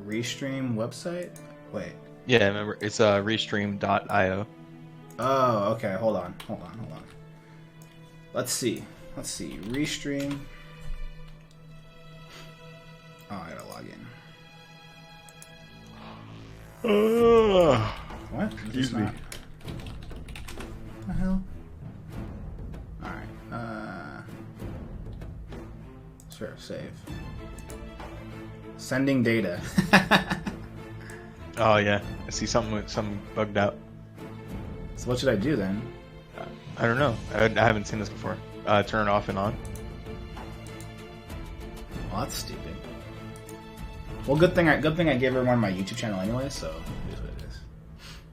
Restream website? Wait. Yeah, remember it's restream.io. Oh, okay. Hold on. Let's see. Restream. Oh, I gotta log in. What? Excuse me. What the hell? Alright. Sure, save. Sending data. Oh yeah, I see something bugged out. So what should I do then? I don't know. I haven't seen this before. Turn it off and on. Well, that's stupid. Well, good thing I gave everyone my YouTube channel anyway, so it is what it is.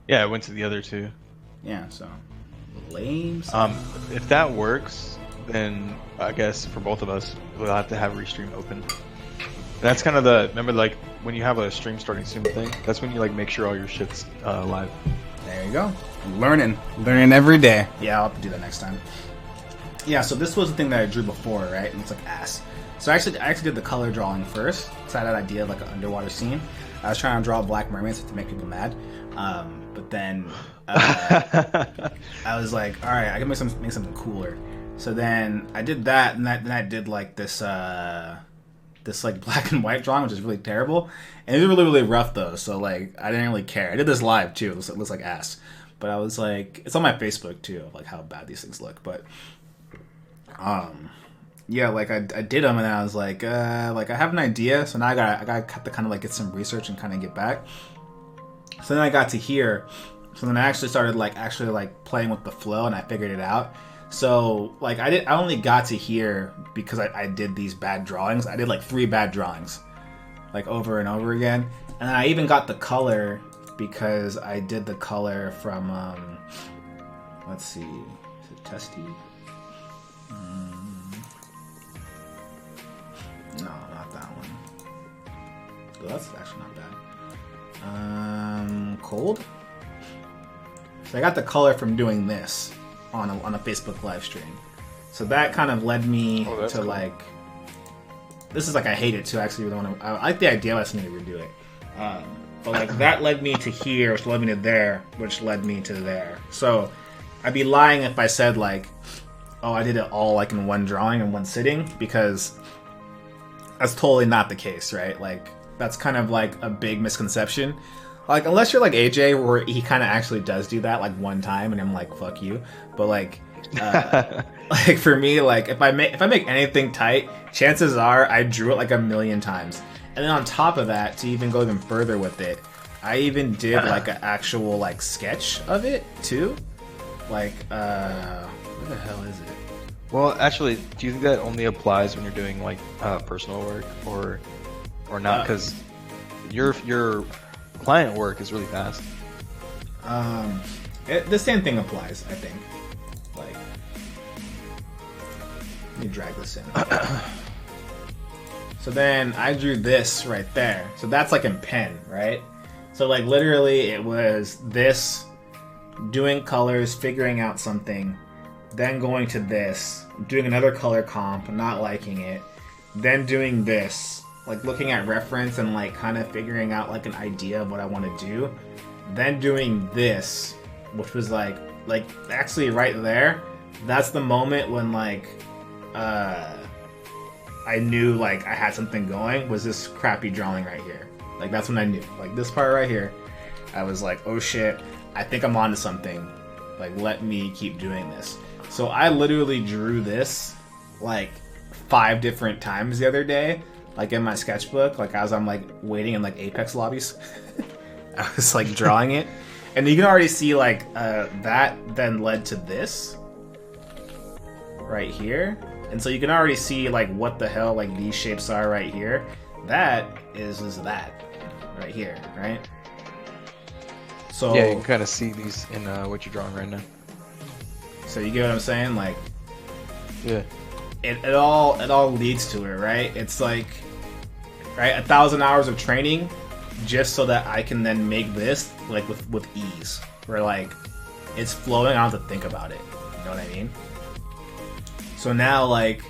Yeah, I went to the other two. Yeah, so lame. If that works, then I guess for both of us, we'll have to have Restream open. And that's kind of remember like when you have a stream starting soon thing, that's when you like make sure all your shit's live. There you go. Learning every day. Yeah, I'll have to do that next time. Yeah, so this was the thing that I drew before, right? And it's like ass. So I actually did the color drawing first, because I had that idea of like an underwater scene. I was trying to draw black mermaids to make people mad, but then I was like, all right, I can make something cooler. So then I did that, and then I did like this like black and white drawing, which is really terrible, and it was really, really rough though. So like I didn't really care. I did this live too. It looks like ass, but I was like, it's on my Facebook too, of like how bad these things look. But yeah, like I did them, and then I was like I have an idea, so now I got to kind of like get some research and kind of get back. So then I got to here, so then I actually started like playing with the flow, and I figured it out. So like I only got to here because I did these bad drawings. I did like 3 bad drawings, like over and over again, and then I even got the color because I did the color from let's see, is it Testy? No, not that one. Oh, that's actually not bad. Cold? So I got the color from doing this on a Facebook live stream. So that kind of led me to cool. Like... This is like I hate it too, actually. I like the idea, I just need to redo it. But like that led me to here, which led me to there, which led me to there. So I'd be lying if I said like, oh, I did it all like in one drawing in one sitting, because that's totally not the case, right? Like that's kind of like a big misconception. Like unless you're like AJ, where he kind of actually does do that like one time, and I'm like, fuck you. But like, like for me, like if I make anything tight, chances are I drew it like a million times. And then on top of that, to even go even further with it, I even did like an actual like sketch of it too. Like, where the hell is it? Well, actually, do you think that only applies when you're doing like personal work, or not? Because your client work is really fast. The same thing applies, I think. Like, let me drag this in. So then I drew this right there. So that's like in pen, right? So like literally it was this, doing colors, figuring out something, then going to this, doing another color comp, not liking it, then doing this, like looking at reference and like kind of figuring out like an idea of what I want to do, then doing this, which was like actually right there, that's the moment when like I knew like I had something going, was this crappy drawing right here. Like that's when I knew, like this part right here, I was like, oh shit, I think I'm onto something, like let me keep doing this. So I literally drew this like 5 different times the other day, like in my sketchbook, like as I'm like waiting in like Apex lobbies. I was like drawing it, and you can already see like that then led to this right here. And so you can already see like what the hell like these shapes are right here. That is that right here, right? So yeah, you can kind of see these in what you're drawing right now. So you get what I'm saying? Like, yeah, it all leads to it, right? It's like, right, 1,000 hours of training just so that I can then make this like with ease, where like it's flowing. I don't have to think about it. You know what I mean? So now like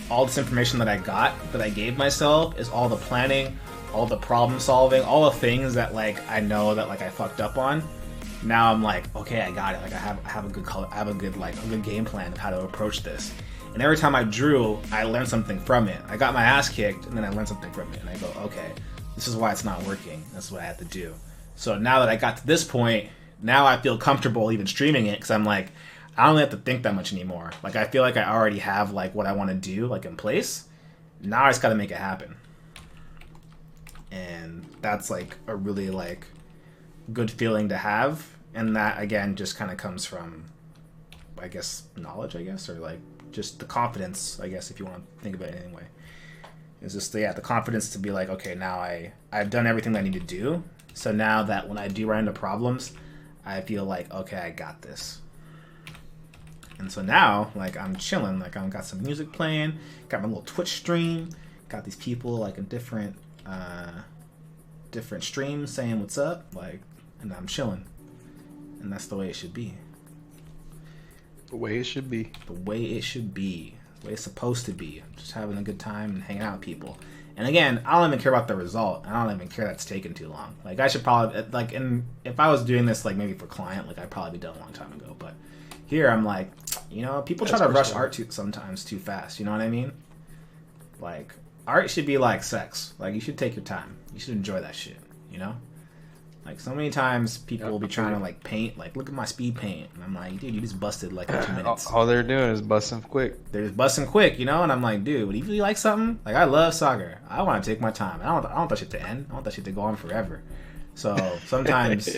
all this information that I got, that I gave myself, is all the planning, all the problem solving, all the things that like I know that like I fucked up on. Now I'm like, okay, I got it. Like I have a good color, I have a good game plan of how to approach this. And every time I drew, I learned something from it. I got my ass kicked, and then I learned something from it. And I go, okay, this is why it's not working. That's what I have to do. So now that I got to this point, now I feel comfortable even streaming it, because I'm like, I don't really have to think that much anymore. Like I feel like I already have like what I want to do like in place. Now I just got to make it happen. And that's like a really like good feeling to have. And that again just kind of comes from, I guess, knowledge, I guess, or like just the confidence, I guess, if you want to think about it anyway. It's just the confidence to be like, okay, now I've done everything that I need to do. So now that when I do run into problems, I feel like, okay, I got this. And so now, like, I'm chilling. Like, I've got some music playing, got my little Twitch stream, got these people like in different streams saying what's up, like, and I'm chilling. And that's the way it should be. The way it should be. The way it should be. The way it's supposed to be. Just having a good time and hanging out with people. And again, I don't even care about the result. I don't even care that's taking too long. Like, I should probably, like, and if I was doing this, like, maybe for client, like, I'd probably be done a long time ago. But here, I'm like, you know, people try to rush art sometimes too fast. You know what I mean? Like, art should be like sex. Like, you should take your time. You should enjoy that shit, you know? Like, so many times people will be trying to, like, paint. Like, look at my speed paint. And I'm like, dude, you just busted, like, in 2 minutes. All they're doing is busting quick. They're just busting quick, you know? And I'm like, dude, would you really like something? Like, I love soccer. I want to take my time. I don't want that shit to end. I want that shit to go on forever. So, sometimes,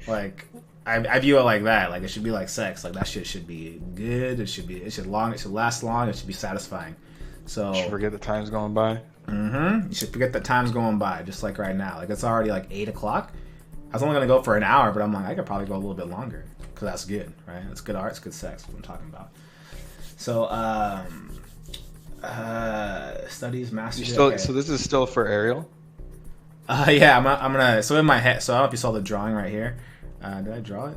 like, I view it like that. Like, it should be like sex. Like, that shit should be good. It should last long. It should be satisfying. So, you should forget the time's going by. Mm-hmm. You should forget that time's going by, just like right now. Like, it's already, like, 8 o'clock. I was only going to go for an hour, but I'm like, I could probably go a little bit longer, because that's good, right? It's good art, it's good sex, what I'm talking about. So, studies, master's. Okay. So this is still for Ariel? Yeah, I'm going to, so in my head, so I don't know if you saw the drawing right here. Did I draw it?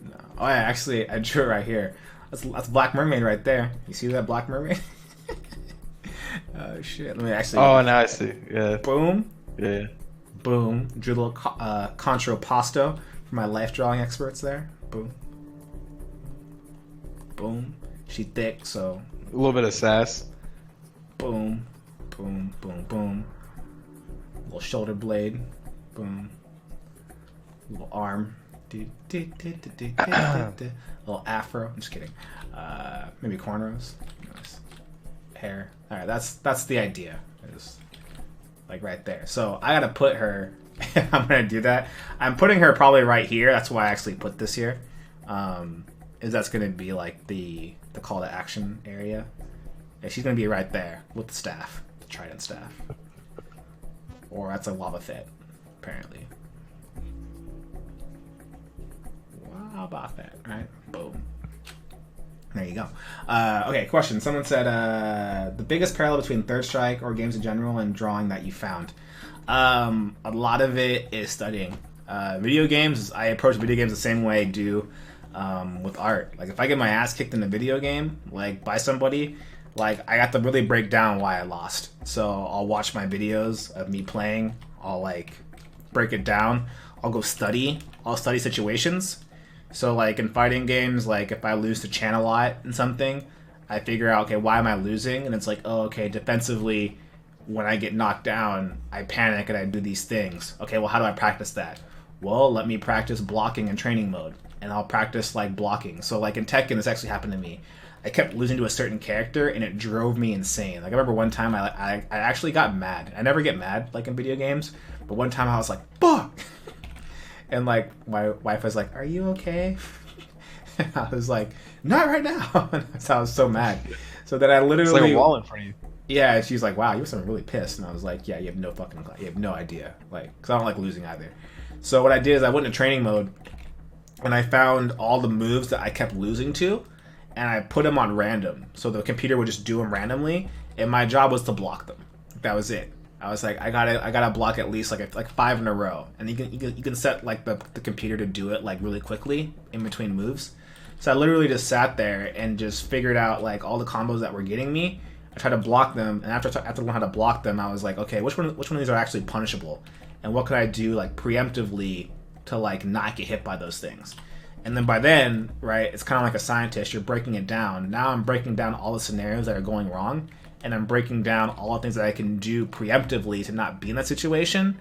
No. Oh, yeah, actually, I drew it right here. That's Black Mermaid right there. You see that Black Mermaid? Oh, shit. Let me actually. Oh, now I see. Yeah. Boom. Yeah. Boom. Drew a little contrapposto for my life drawing experts there. Boom. Boom. She thick, so. A little bit of sass. Boom. Boom. Boom. Boom. Little shoulder blade. Boom. Little arm. Little afro. I'm just kidding. Maybe cornrows. Nice. Hair. All right, that's the idea. Just like right there. So I gotta put her. I'm gonna do that. I'm putting her probably right here. That's why I actually put this here. Is that's gonna be like the call to action area. Yeah, she's gonna be right there with the staff, the trident staff, or that's a lava fit, apparently. How about that? Right? Boom. There you go. Okay, question. Someone said the biggest parallel between Third Strike or games in general and drawing that you found. A lot of it is studying. Video games, I approach video games the same way I do with art. Like, if I get my ass kicked in a video game, like, by somebody, like, I have to really break down why I lost. So I'll watch my videos of me playing. I'll, like, break it down. I'll go study. I'll study situations. So, like, in fighting games, like, if I lose to Chan a lot in something, I figure out, okay, why am I losing? And it's like, oh, okay, defensively, when I get knocked down, I panic and I do these things. Okay, well, how do I practice that? Well, let me practice blocking in training mode. And I'll practice, like, blocking. So, like, in Tekken, this actually happened to me. I kept losing to a certain character, and it drove me insane. Like, I remember one time I actually got mad. I never get mad, like, in video games. But one time I was like, fuck! And, like, my wife was like, are you okay? And I was like, not right now. So I was so mad. So then I literally... It's like a wall in front of you. Yeah, and she's like, wow, you must have been really pissed. And I was like, yeah, you have no idea. Like, because I don't like losing either. So what I did is I went into training mode, and I found all the moves that I kept losing to, and I put them on random. So the computer would just do them randomly, and my job was to block them. That was it. I was like, I gotta block at least like 5 in a row, and you can set like the computer to do it like really quickly in between moves. So I literally just sat there and just figured out like all the combos that were getting me. I tried to block them, and after I learned how to block them, I was like, okay, which one of these are actually punishable, and what could I do like preemptively to like not get hit by those things. And then by then, right, it's kind of like a scientist. You're breaking it down. Now I'm breaking down all the scenarios that are going wrong, and I'm breaking down all the things that I can do preemptively to not be in that situation.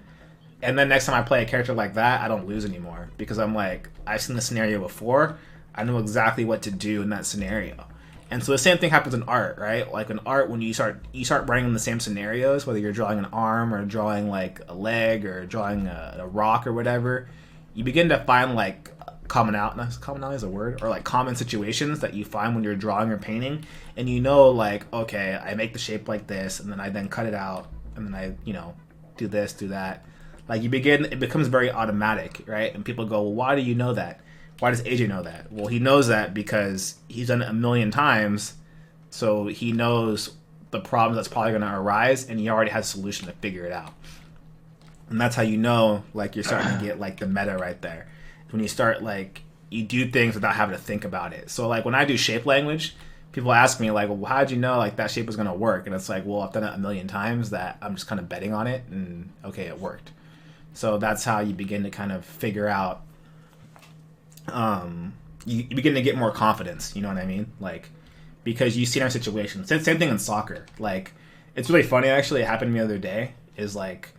And then next time I play a character like that, I don't lose anymore because I'm like, I've seen the scenario before. I know exactly what to do in that scenario. And so the same thing happens in art, right? Like in art, when you start running in the same scenarios, whether you're drawing an arm or drawing like a leg or drawing a rock or whatever, you begin to find like commonality is a word, or like common situations that you find when you're drawing or painting, and you know, like, okay, I make the shape like this, and then I then cut it out, and then I, do this, do that. Like it becomes very automatic, right? And people go, well, why do you know that? Why does AJ know that? Well, he knows that because he's done it a million times, so he knows the problems that's probably going to arise, and he already has a solution to figure it out. And that's how you know, like, you're starting to get like the meta right there. When you start, like, you do things without having to think about it. So like when I do shape language, people ask me like, well, how'd you know like that shape was going to work? And it's like, well, I've done it a million times that I'm just kind of betting on it, and okay, it worked. So that's how you begin to kind of figure out, you begin to get more confidence, you know what I mean? Like, because you see in our situation. Same thing in soccer. Like, it's really funny, actually. It happened to me the other day, is like,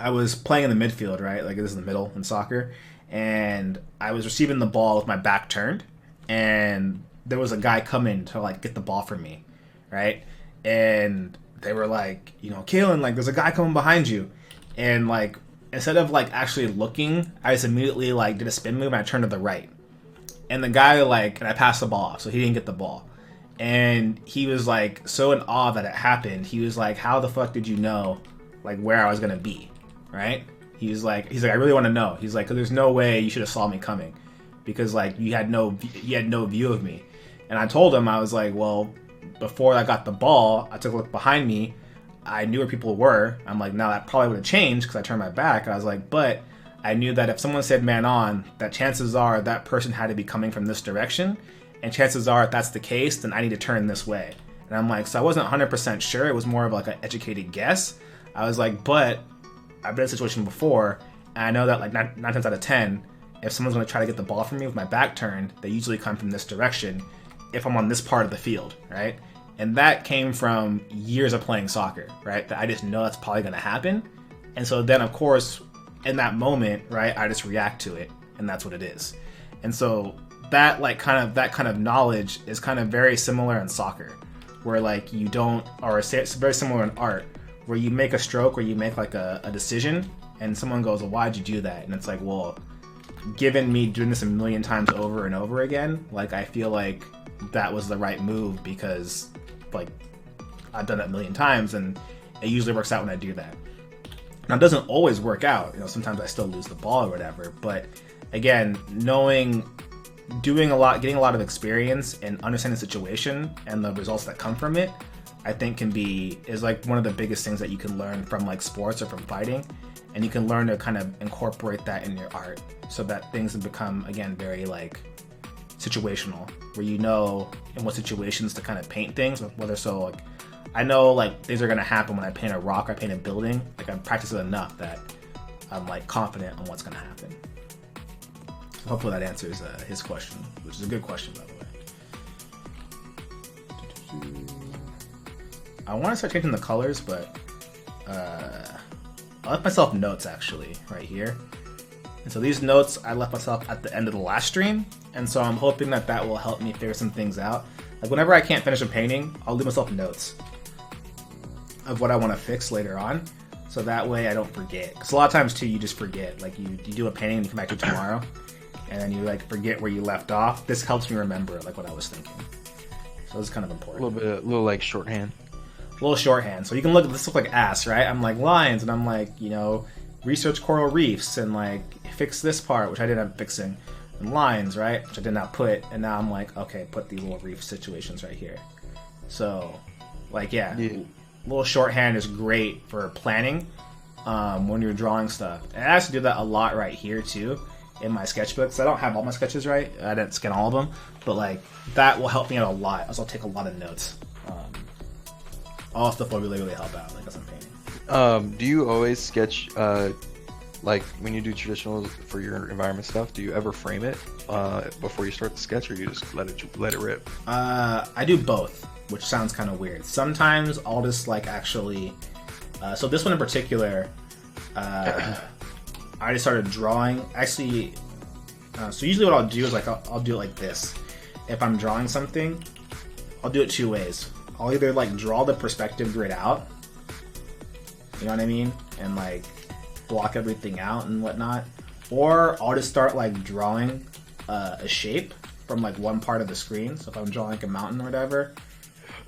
I was playing in the midfield, right? Like, this is the middle in soccer. And I was receiving the ball with my back turned. And there was a guy coming to, like, get the ball from me, right? And they were like, Kalen, like, there's a guy coming behind you. And, like, instead of, like, actually looking, I just immediately, like, did a spin move and I turned to the right. And the guy, like, and I passed the ball off, so he didn't get the ball. And he was, like, so in awe that it happened. He was like, how the fuck did you know, like, where I was going to be? Right? He's like, I really want to know. He's like, 'cause there's no way you should have saw me coming, because like you had no view of me. And I told him, I was like, well, before I got the ball, I took a look behind me. I knew where people were. I'm like, now that probably would have changed because I turned my back. And I was like, but I knew that if someone said man on, that chances are that person had to be coming from this direction. And chances are, if that's the case, then I need to turn this way. And I'm like, so I wasn't 100% sure. It was more of like an educated guess. I was like, but I've been in a situation before, and I know that like 9 times out of 10, if someone's going to try to get the ball from me with my back turned, they usually come from this direction if I'm on this part of the field, right? And that came from years of playing soccer, right? That I just know that's probably going to happen. And so then, of course, in that moment, right, I just react to it, and that's what it is. And so that kind of knowledge is kind of very similar in soccer, where like you don't, or it's very similar in art, where you make a stroke or you make like a decision, and someone goes, well, why'd you do that? And it's like, well, given me doing this a million times over and over again, like I feel like that was the right move because like I've done it a million times, and it usually works out when I do that. Now it doesn't always work out, sometimes I still lose the ball or whatever, but again, getting a lot of experience and understanding the situation and the results that come from it, I think is like one of the biggest things that you can learn from like sports or from fighting. And you can learn to kind of incorporate that in your art so that things have become, again, very like situational, where you know in what situations to kind of paint things, whether so like I know like things are going to happen when I paint a rock or I paint a building. Like I've practiced it enough that I'm like confident on what's going to happen. So hopefully that answers his question, which is a good question, by the way. I want to start changing the colors, but I left myself notes actually right here. And so these notes I left myself at the end of the last stream, and so I'm hoping that will help me figure some things out. Like whenever I can't finish a painting, I'll leave myself notes of what I want to fix later on, so that way I don't forget. Because a lot of times too, you just forget. Like you do a painting and you come back to it tomorrow, and then you like forget where you left off. This helps me remember like what I was thinking. So this is kind of important. A little like shorthand. A little shorthand. So you can look at this, look like ass, right? I'm like lines, and I'm like, research coral reefs, and like fix this part, which I didn't end up fixing, and lines, right, which I did not put, and now I'm like, okay, put these little reef situations right here. So, like, yeah. little shorthand is great for planning when you're drawing stuff. And I actually do that a lot right here too in my sketchbooks. I don't have all my sketches right. I didn't scan all of them, but like that will help me out a lot. Also, I'll take a lot of notes. All stuff will really help out, like as I'm painting. Do you always sketch like when you do traditional for your environment stuff? Do you ever frame it before you start the sketch, or you just let it rip? I do both, which sounds kind of weird. Sometimes I'll just like actually. So this one in particular, I just started drawing. Actually, so usually what I'll do is like I'll do it like this. If I'm drawing something, I'll do it two ways. I'll either like draw the perspective grid out, you know what I mean, and like block everything out and whatnot, or I'll just start like drawing a shape from like one part of the screen. So if I'm drawing like a mountain or whatever,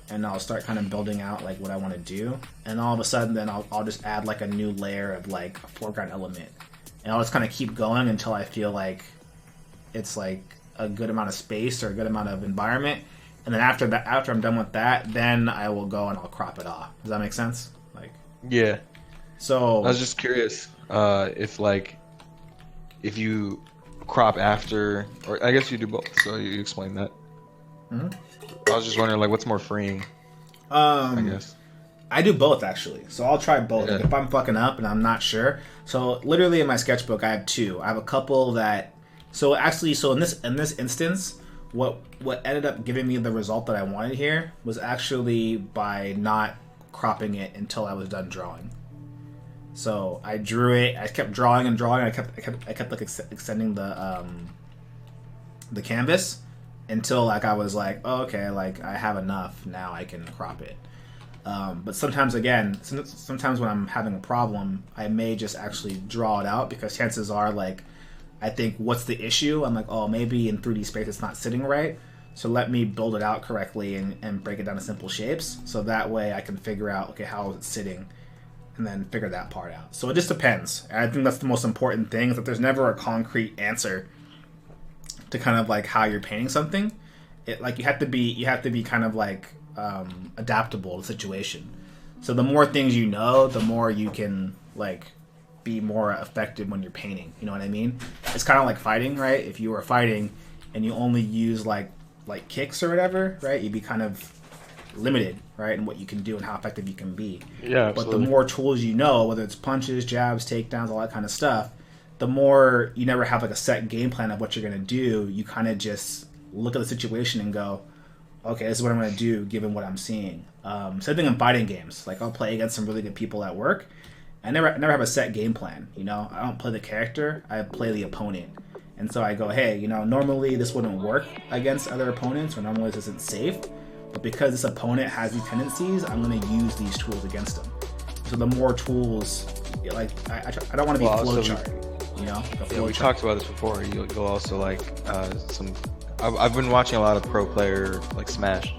and I'll start kind of building out like what I want to do, and all of a sudden then I'll just add like a new layer of like a foreground element, and I'll just kind of keep going until I feel like it's like a good amount of space or a good amount of environment. And then after I'm done with that, then I will go and I'll crop it off. Does that make sense? Like, yeah. So I was just curious if you crop after, or I guess you do both. So you explain that. Mm-hmm. I was just wondering, like, what's more freeing? I guess I do both actually. So I'll try both. Yeah. Like, if I'm fucking up and I'm not sure. So literally in my sketchbook, I have two. I have a couple that. So actually, so in this instance, what ended up giving me the result that I wanted here was actually by not cropping it until I was done drawing. So I drew it. I kept drawing and drawing. I kept like extending the canvas until like I was like, oh, okay, like I have enough now. I can crop it. But sometimes when I'm having a problem, I may just actually draw it out, because chances are like I think, what's the issue? I'm like, oh, maybe in 3D space it's not sitting right. So let me build it out correctly and break it down to simple shapes. So that way I can figure out, okay, how is it sitting? And then figure that part out. So it just depends. And I think that's the most important thing, is that there's never a concrete answer to kind of like how you're painting something. It like you have to be kind of like adaptable to the situation. So the more things you know, the more you can like be more effective when you're painting. You know what I mean? It's kind of like fighting, right? If you were fighting and you only use like kicks or whatever, right? You'd be kind of limited, right, in what you can do and how effective you can be. Yeah, absolutely. But the more tools you know, whether it's punches, jabs, takedowns, all that kind of stuff, the more you never have like a set game plan of what you're going to do. You kind of just look at the situation and go, okay, this is what I'm going to do given what I'm seeing. Same thing in fighting games. Like I'll play against some really good people at work. I never have a set game plan, you know? I don't play the character, I play the opponent. And so I go, hey, you know, normally this wouldn't work against other opponents, or normally this isn't safe, but because this opponent has these tendencies, I'm going to use these tools against them. So the more tools, like, I don't want to be flowchart, you know? Yeah, we talked about this before. You'll also like I've been watching a lot of pro player, like Smash,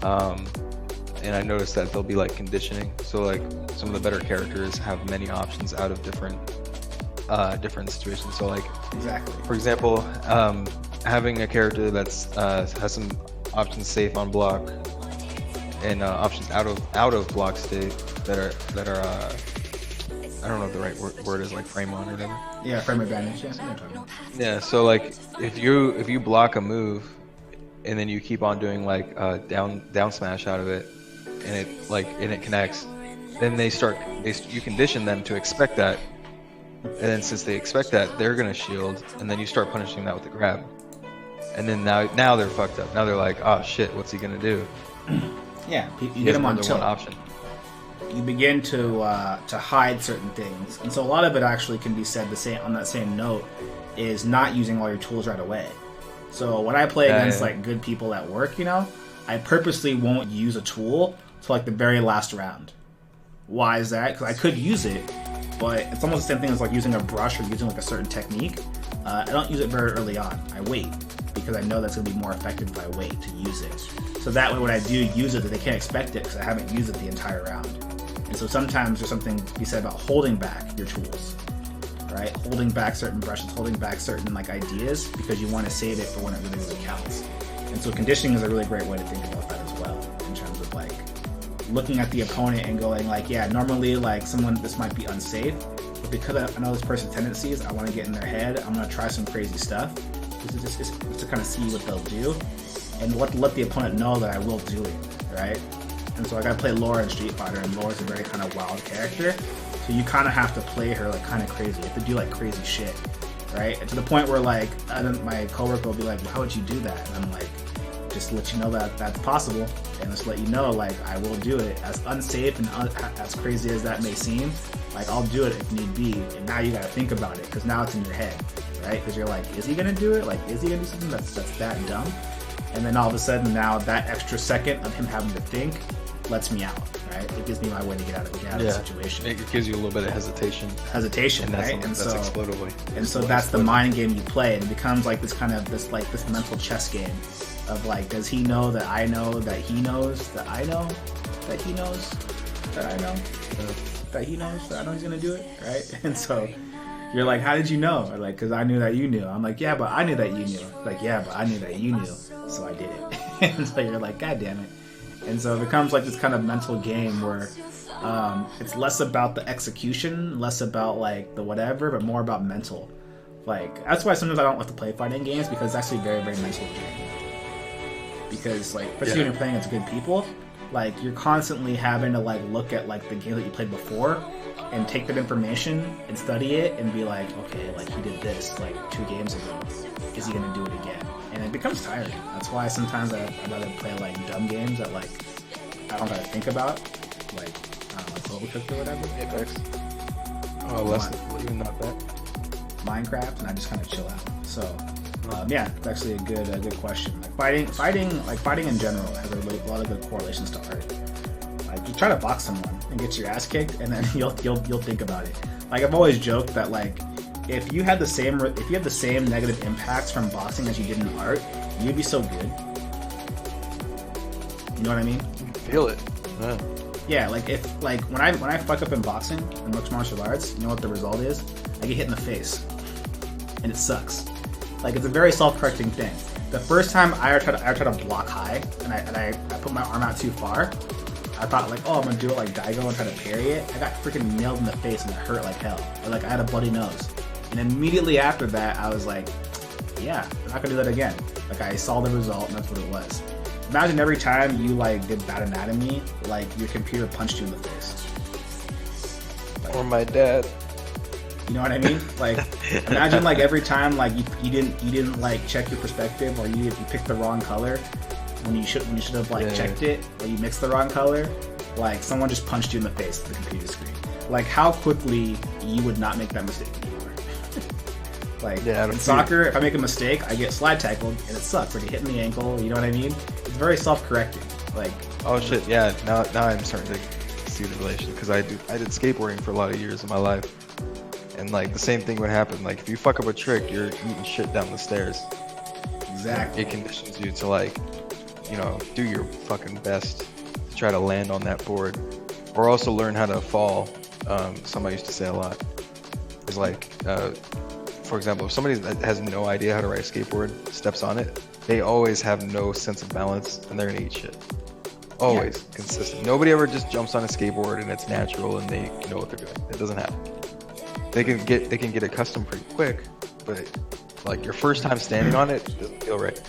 and I noticed that there'll be like conditioning. So like some of the better characters have many options out of different situations. So like, exactly. For example, having a character that's has some options safe on block and options out of block state that are I don't know if the right word is like frame on or whatever. Yeah, frame advantage. Yeah. So like if you block a move and then you keep on doing like down smash out of it, and it connects, then you condition them to expect that, and then since they expect that, they're gonna shield, and then you start punishing that with the grab, and then now they're fucked up. Now they're like, oh shit, what's he gonna do? Yeah, you get them on tilt. One option. You begin to hide certain things, and so a lot of it actually can be said on that same note is not using all your tools right away. So when I play against like good people at work, you know, I purposely won't use a tool till like the very last round. Why is that? Because I could use it, but it's almost the same thing as like using a brush or using like a certain technique. I don't use it very early on. I wait, because I know that's going to be more effective if I wait to use it. So that way when I do use it, that they can't expect it because I haven't used it the entire round. And so sometimes there's something to be said about holding back your tools, right? Holding back certain brushes, holding back certain like ideas, because you want to save it for when it really, really counts. And so conditioning is a really great way to think about that as well, in terms of like looking at the opponent and going like, yeah, normally like this might be unsafe, but because I know this person's tendencies, I want to get in their head. I'm gonna try some crazy stuff. Just to kind of see what they'll do, and let the opponent know that I will do it, right? And so I gotta play Laura in Street Fighter, and Laura's a very kind of wild character, so you kind of have to play her like kind of crazy. You have to do like crazy shit, right? And to the point where like my coworker will be like, "How would you do that?" And I'm like, "Just to let you know that that's possible, and just let you know like I will do it, as unsafe and as crazy as that may seem. Like I'll do it if need be." And now you gotta think about it, because now it's in your head. Right? Because you're like, is he gonna do it? Like, is he gonna do something that's that dumb? And then all of a sudden, now that extra second of him having to think lets me out. Right? It gives me my way to get out of the situation. It gives you a little bit of hesitation, and right? And so explodably. And so that's the mind game you play, and it becomes like this mental chess game of like, does he know that I know that he knows that I know that he knows that I know that he knows that I know he's gonna do it, right? And so. You're like, how did you know? Or like, because I knew that you knew. I'm like, yeah, but I knew that you knew. Like, yeah, but I knew that you knew, so I did it. And so you're like, God damn it. And so it becomes like this kind of mental game where it's less about the execution, less about like the whatever, but more about mental. Like, that's why sometimes I don't like to play fighting games, because it's actually very, very mentally draining. Because like, especially when you're playing against good people, like you're constantly having to like look at like the game that you played before, and take that information and study it and be like, okay, like he did this like 2 games ago. Is he gonna do it again? And it becomes tiring. That's why sometimes I'd rather play like dumb games that like I don't gotta think about, like Overcooked or whatever. Apex. Oh, less even not that. Minecraft, and I just kind of chill out. So yeah, it's actually a good question. Like fighting in general has a lot of good correlations to art. Like you try to box someone and get your ass kicked, and then you'll think about it. Like I've always joked that like if you had the same negative impacts from boxing as you did in art, you'd be so good. You know what I mean? You can feel it. Yeah. Yeah, like if when I fuck up in boxing and mixed martial arts, you know what the result is? I get hit in the face, and it sucks. Like it's a very self-correcting thing. The first time I tried to block high, and I put my arm out too far. I thought like, oh, I'm gonna do it like Daigo and try to parry it. I got freaking nailed in the face and it hurt like hell. Or, like I had a bloody nose. And immediately after that, I was like, yeah, I'm not gonna do that again. Like I saw the result, and that's what it was. Imagine every time you like did bad anatomy, like your computer punched you in the face. Like, or my dad. You know what I mean? Like imagine like every time like you didn't like check your perspective, or you picked the wrong color. When you should have like checked it, or you mixed the wrong color, like someone just punched you in the face with the computer screen. Like how quickly you would not make that mistake anymore. Like in soccer, if I make a mistake, I get slide tackled and it sucks. Like it hit in the ankle, you know what I mean? It's very self-correcting. Like oh shit, yeah. Now I'm starting to see the relation, because I did skateboarding for a lot of years of my life, and like the same thing would happen. Like if you fuck up a trick, you're eating shit down the stairs. Exactly. It conditions you to like, you know, do your fucking best to try to land on that board, or also learn how to fall. Somebody used to say a lot is like, for example, if somebody that has no idea how to ride a skateboard steps on it, they always have no sense of balance, and they're gonna eat shit. Always consistent. Nobody ever just jumps on a skateboard and it's natural and they know what they're doing. It doesn't happen. They can get accustomed pretty quick, but like your first time standing on it doesn't feel right.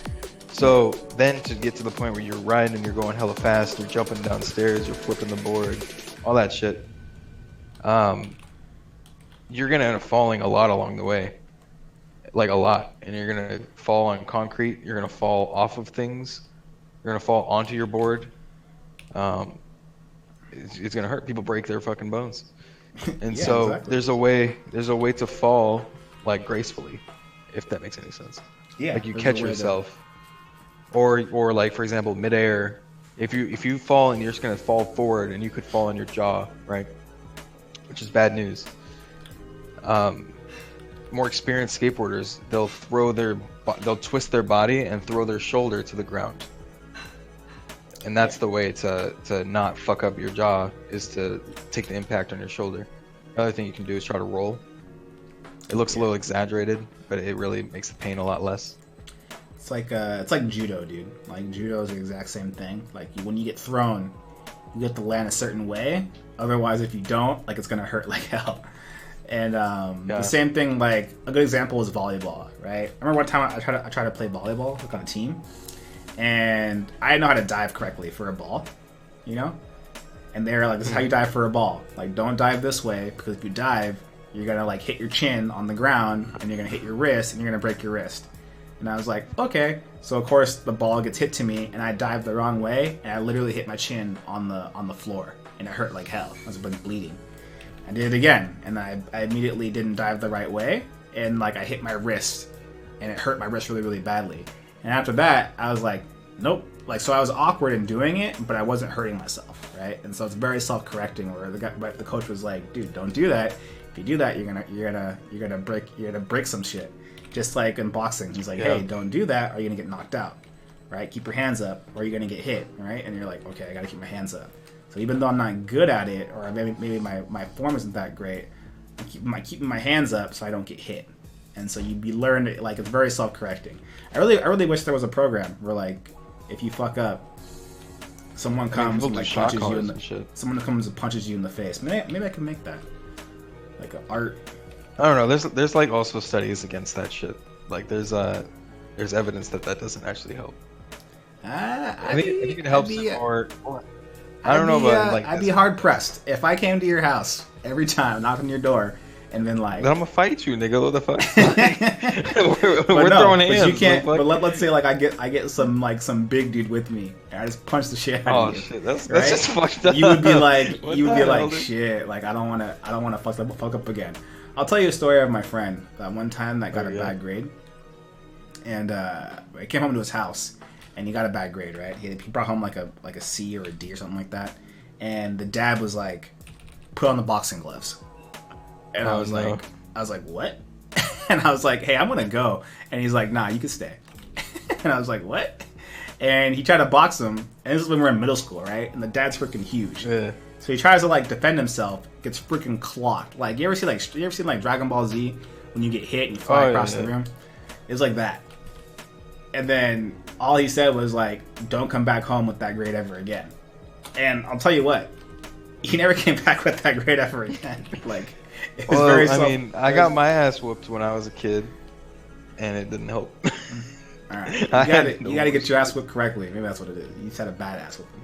So then to get to the point where you're riding and you're going hella fast, you're jumping downstairs, you're flipping the board, all that shit, you're gonna end up falling a lot along the way, like a lot, and you're gonna fall on concrete, you're gonna fall off of things, you're gonna fall onto your board. It's gonna hurt. People break their fucking bones, and so exactly. there's a way to fall like gracefully, if that makes any sense. Yeah, like you catch yourself. Or like for example, midair. If you fall and you're just gonna fall forward, and you could fall on your jaw, right? Which is bad news. More experienced skateboarders, they'll twist their body and throw their shoulder to the ground. And that's the way to not fuck up your jaw, is to take the impact on your shoulder. Another thing you can do is try to roll. It looks a little exaggerated, but it really makes the pain a lot less. It's like judo, dude. Like judo is the exact same thing. Like when you get thrown, you have to land a certain way. Otherwise, if you don't, like, it's gonna hurt like hell. And the same thing, like, a good example is volleyball, right? I remember one time I tried to play volleyball, like, on a team, and I didn't know how to dive correctly for a ball, you know? And they're like, this is how you dive for a ball. Like, don't dive this way, because if you dive, you're gonna, like, hit your chin on the ground, and you're gonna hit your wrist, and you're gonna break your wrist. And I was like, okay. So of course the ball gets hit to me, and I dive the wrong way, and I literally hit my chin on the floor, and it hurt like hell. I was bleeding. I did it again, and I immediately didn't dive the right way, and like I hit my wrist, and it hurt my wrist really, really badly. And after that, I was like, nope. Like, so I was awkward in doing it, but I wasn't hurting myself, right? And so it's very self-correcting. Where the coach was like, dude, don't do that. If you do that, you're gonna break some shit. Just like in boxing, he's like, hey, don't do that, or you're gonna get knocked out, right? Keep your hands up, or you're gonna get hit, right? And you're like, okay, I gotta keep my hands up. So even though I'm not good at it, or maybe my form isn't that great, I'm keeping my hands up so I don't get hit. And so you learn it, like, it's very self-correcting. I really wish there was a program where, like, if you fuck up, someone comes and like punches you in the someone comes and punches you in the face. Maybe I can make that like an art. I don't know. There's like also studies against that shit. Like there's evidence that doesn't actually help. I think it helps more. I don't know, but like I'd be hard pressed if I came to your house every time, knock on your door, and then like. Then I'm gonna fight you, nigga. What the fuck? we're throwing hands. But you can't. But let's say like I get some big dude with me, and I just punch the shit out of you. Shit, that's just fucked up. You would be like shit. Like I don't wanna fuck up again. I'll tell you a story of my friend. That one time that got a bad grade, and I came home to his house, and he got a bad grade. Right, he brought home like a C or a D or something like that, and the dad was like, "Put on the boxing gloves," and I was like, "What?" And I was like, "Hey, I'm gonna go," and he's like, "Nah, you can stay," and I was like, "What?" And he tried to box him, and this is when we were in middle school, right? And the dad's freaking huge. Yeah. So he tries to like defend himself, gets freaking clocked. Like you ever seen like Dragon Ball Z when you get hit and you fly across the room? It's like that. And then all he said was like, "Don't come back home with that grade ever again." And I'll tell you what, he never came back with that grade ever again. Like, it was very. I mean, I got my ass whooped when I was a kid, and it didn't help. All right, you gotta get your ass whooped correctly. Maybe that's what it is. You just had a bad ass whooping.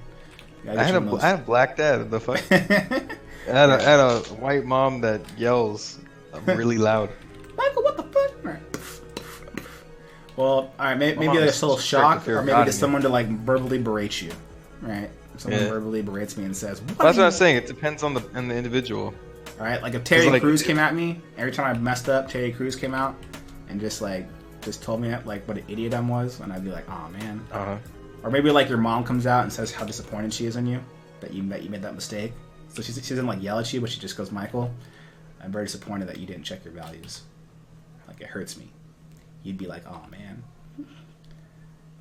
I had a black dad. The fuck? I had a white mom that yells really loud. Michael, what the fuck? Well, all right, maybe there's a little shock, or maybe just someone to like verbally berate you, right? Someone verbally berates me and says, "What?" That's what I'm saying. It depends on the individual. All right, like if Terry Crews came at me every time I messed up, Terry Crews came out and just told me like what an idiot I was, and I'd be like, "Oh man." Or maybe like your mom comes out and says how disappointed she is in you that you made that mistake. So she doesn't like yell at you, but she just goes, "Michael, I'm very disappointed that you didn't check your values. Like it hurts me." You'd be like, "Oh man,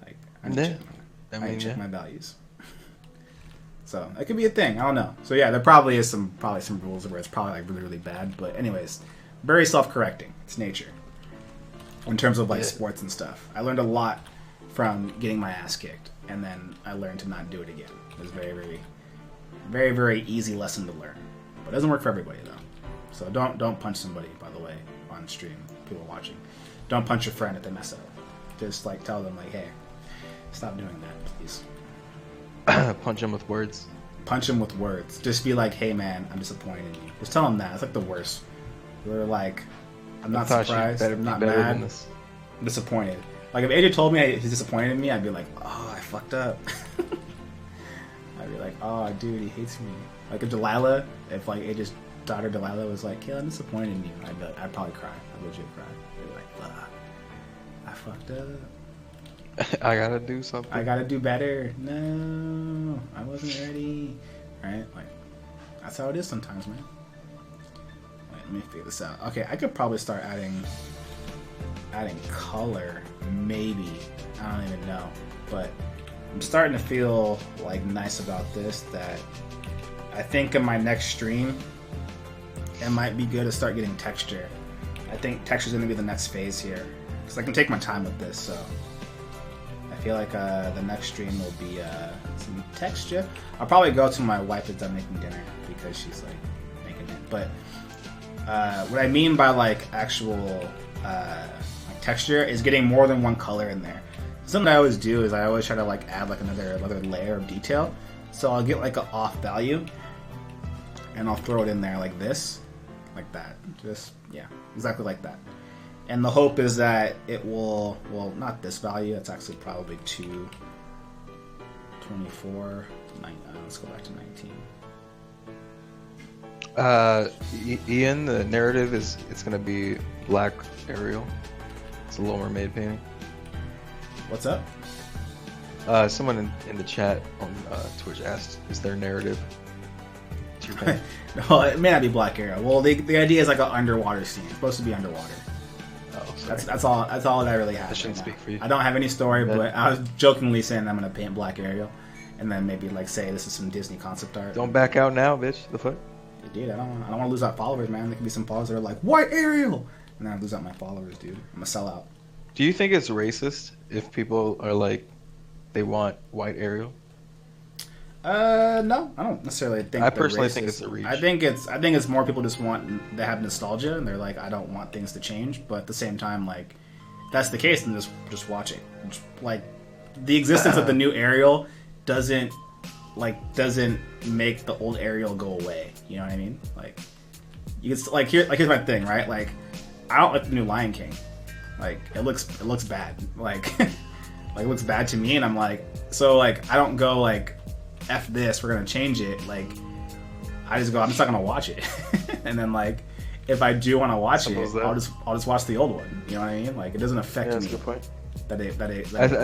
like I didn't check my values." So that could be a thing. I don't know. So yeah, there probably is some rules where it's probably like really, really bad. But anyways, very self-correcting. It's nature. In terms of like sports and stuff, I learned a lot from getting my ass kicked, and then I learned to not do it again. It was very, very, very, very easy lesson to learn. But it doesn't work for everybody though. So don't punch somebody, by the way, on stream. People watching, don't punch your friend if they mess up. Just like tell them like, hey, stop doing that, please. Punch him with words. Punch him with words. Just be like, hey man, I'm disappointed in you. Just tell them that. It's like the worst. We're like, I'm not surprised. I'm not mad. I'm disappointed. Like, if AJ told me he's disappointed in me, I'd be like, oh, I fucked up. I'd be like, oh, dude, he hates me. Like, if like AJ's daughter Delilah was like, yeah, I'm disappointed in you, I'd probably cry. I'd legit cry. I'd be like, fuck, I fucked up. I gotta do something. I gotta do better. No, I wasn't ready. Right? Like, that's how it is sometimes, man. Wait, let me figure this out. Okay, I could probably start adding color, maybe. I don't even know. But I'm starting to feel like nice about this, that I think in my next stream it might be good to start getting texture. I think texture's gonna be the next phase here. Because I can take my time with this, so I feel like the next stream will be some texture. I'll probably go to my wife that's done making dinner because she's like making it. But what I mean by like actual like texture is getting more than one color in there. Something I always do is I always try to like add like another layer of detail. So I'll get like an off value and I'll throw it in there like this, like that. Just, yeah, exactly like that. And the hope is that it will, well, not this value, it's actually probably 224, let's go back to 19. Ian, the narrative is it's going to be black Ariel. It's a Little Mermaid painting. What's up? Someone in the chat on Twitch asked, is there narrative to your painting? No, it may not be black Ariel. Well, the idea is like an underwater scene. It's supposed to be underwater. Oh, sorry. That's all that I really have. I shouldn't speak for you. I don't have any story, but I was jokingly saying I'm going to paint black Ariel. And then maybe like say this is some Disney concept art. Don't back out now, bitch. The fuck? Dude, I don't want to lose out followers, man. There could be some followers that are like, white Ariel! And then I lose out my followers, dude. I'm a sellout. Do you think it's racist if people are like, they want white Ariel? No, I don't necessarily think. I personally think it's a reach. I think it's more people just they have nostalgia and they're like, I don't want things to change. But at the same time, like, if that's the case, then just watch it. Like, the existence of the new Ariel doesn't make the old Ariel go away. You know what I mean? Like, here's my thing, right? Like, I don't like the new Lion King. Like, it looks bad. Like, like it looks bad to me, and I'm like, so like I don't go like, F this, we're gonna change it. Like, I just go, I'm just not gonna watch it. And then like, if I do want to watch it, I'll just watch the old one. You know what I mean? Like, it doesn't affect me. That's a good point. I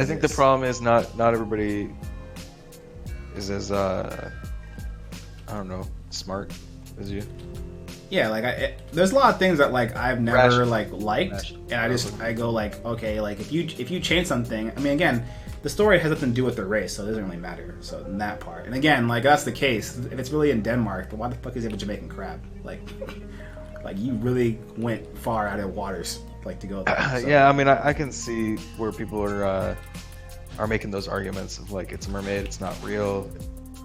think the problem is not everybody is as I don't know, smart as you. Yeah, like there's a lot of things that like I've never liked, and I go like, okay, like if you change something, I mean, again, the story has nothing to do with the race, so it doesn't really matter. So in that part, and again, like that's the case. If it's really in Denmark, then why the fuck is it a Jamaican crab? Like you really went far out of waters, like to go there. So. Yeah, I mean, I can see where people are making those arguments of like it's a mermaid, it's not real.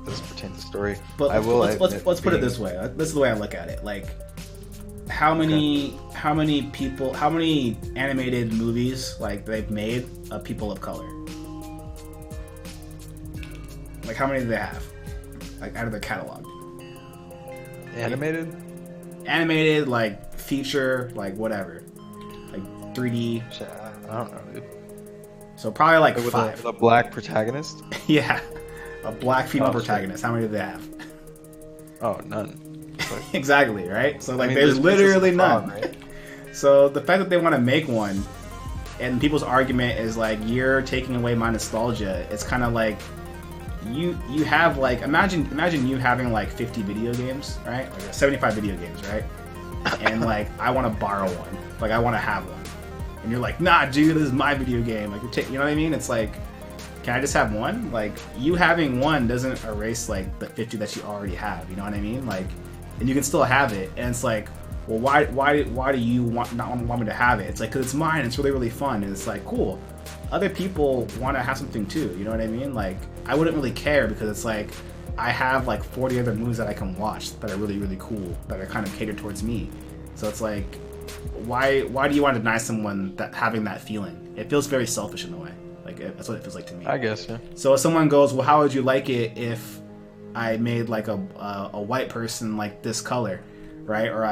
Doesn't pertain to the story. But let's put it this way. This is the way I look at it. Like, how many animated movies like they've made of people of color? Like, how many do they have? Like, out of their catalog? Animated, like feature, like whatever, like 3D. I don't know, dude. So probably like with 5. With a black protagonist. Yeah. A black female protagonist. How many do they have? Oh, none. Exactly, right? So, like, I mean, there's literally none. Right? So, the fact that they want to make one, and people's argument is, like, you're taking away my nostalgia, it's kind of like, you have, like, imagine you having, like, 50 video games, right? Like, 75 video games, right? And, like, I want to borrow one. Like, I want to have one. And you're like, nah, dude, this is my video game. Like, you know what I mean? It's like, can I just have one? Like, you having one doesn't erase like the 50 that you already have. You know what I mean? Like, and you can still have it. And it's like, well, why do you not want me to have it? It's like, because it's mine. It's really, really fun. And it's like, cool. Other people want to have something too. You know what I mean? Like, I wouldn't really care because it's like, I have like 40 other movies that I can watch that are really, really cool, that are kind of catered towards me. So it's like, why do you want to deny someone that having that feeling? It feels very selfish in a way. Like, that's what it feels like to me. I guess, yeah. So if someone goes, well, how would you like it if I made like a white person like this color, right? Or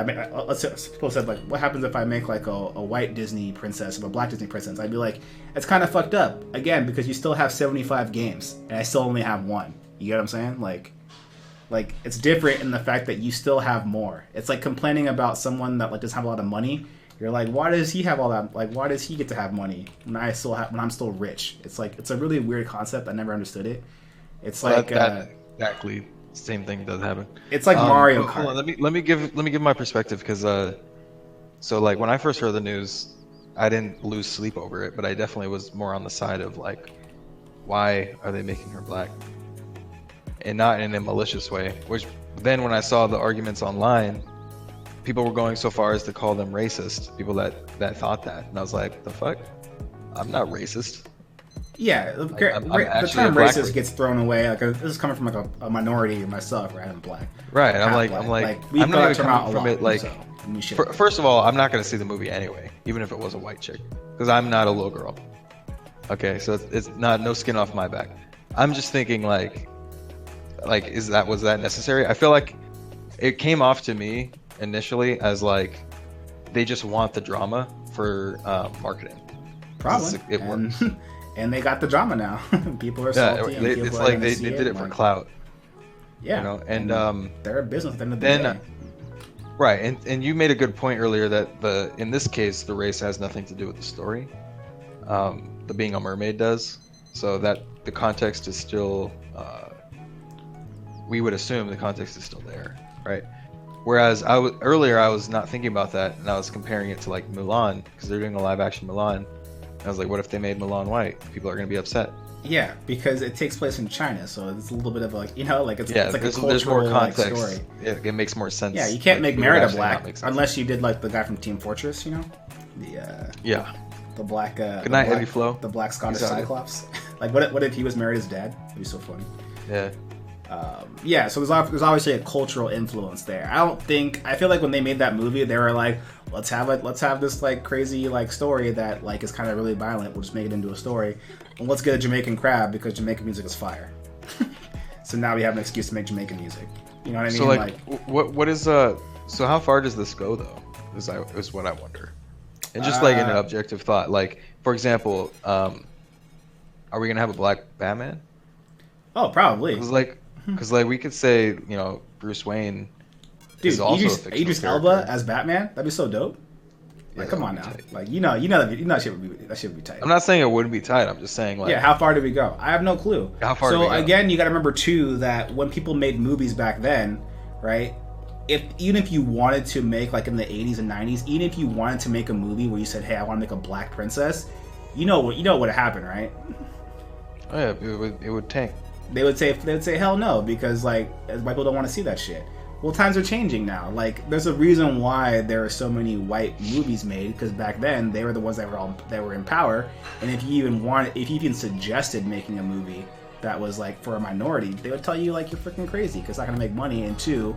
let's suppose said, like, what happens if I make like a white Disney princess or a black Disney princess? I'd be like, it's kind of fucked up again because you still have 75 games and I still only have one. You get what I'm saying? Like it's different in the fact that you still have more. It's like complaining about someone that like doesn't have a lot of money. You're like, why does he have all that? Like, why does he get to have money when I'm still rich? It's like, it's a really weird concept. I never understood it. It's like that exactly same thing does happen. It's like Mario Kart. Hold on, let me give my perspective because so like when I first heard the news, I didn't lose sleep over it, but I definitely was more on the side of like, why are they making her black? And not in a malicious way. Which then when I saw the arguments online, people were going so far as to call them racist, people that thought that. And I was like, the fuck? I'm not racist. Yeah, I'm the actually a term black racist person. gets thrown away. Like this is coming from like a minority myself, right? I'm black. Right. I'm Half like, black. We I'm throw not that even term out coming a from lot, it like. so we should. First of all, I'm not gonna see the movie anyway, even if it was a white chick, because I'm not a little girl. Okay, so it's not no skin off my back. I'm just thinking like was that necessary? I feel like it came off to me initially as like they just want the drama for marketing. Probably. It works. And they got the drama now. People are salty. And people it's are like gonna they see did it for like, clout. Yeah. You know, and they're a business at the end of the then day. right, and you made a good point earlier that in this case the race has nothing to do with the story. The being a mermaid does, so that the context is still. We would assume the context is still there, right? Whereas earlier I was not thinking about that, and I was comparing it to like Mulan because they're doing a live action Mulan. I was like, what if they made Mulan white? People are going to be upset. Yeah, because it takes place in China, so it's a little bit of like it's like a cultural there's more context. Like, story. It makes more sense. Yeah, you can't like, make Merida black unless you did like the guy from Team Fortress, you know, the black. Good night, Eddie Flo. The black Scottish Cyclops. Like, what if he was Merida's dad? It'd be so funny. Yeah. So there's obviously a cultural influence there. I feel like when they made that movie, they were like, let's have this like crazy like story that like is kind of really violent. We'll just make it into a story, and let's get a Jamaican crab because Jamaican music is fire. So now we have an excuse to make Jamaican music. You know what I mean? So like what is so how far does this go though? Is what I wonder. And just like an objective thought, like for example, are we gonna have a black Batman? Oh, probably. Because like we could say, Bruce Wayne is also a fictional Idris character. Elba as Batman. That'd be so dope. Like, Yeah, come on now. tight. Like, that shit would be tight. I'm not saying it wouldn't be tight. I'm just saying like Yeah, how far did we go? I have no clue. How far did we go? Again, you got to remember too that when people made movies back then, right? Even if you wanted to make like in the 80s and 90s, even if you wanted to make a movie where you said, "Hey, I want to make a black princess," you know what would happen, right? Oh yeah, it would tank. They would say hell no, because like white people don't want to see that shit. Well, times are changing now. Like, there's a reason why there are so many white movies made, because back then they were the ones that were in power. And if you even suggested making a movie that was like for a minority, they would tell you like you're freaking crazy because it's not gonna make money. And two,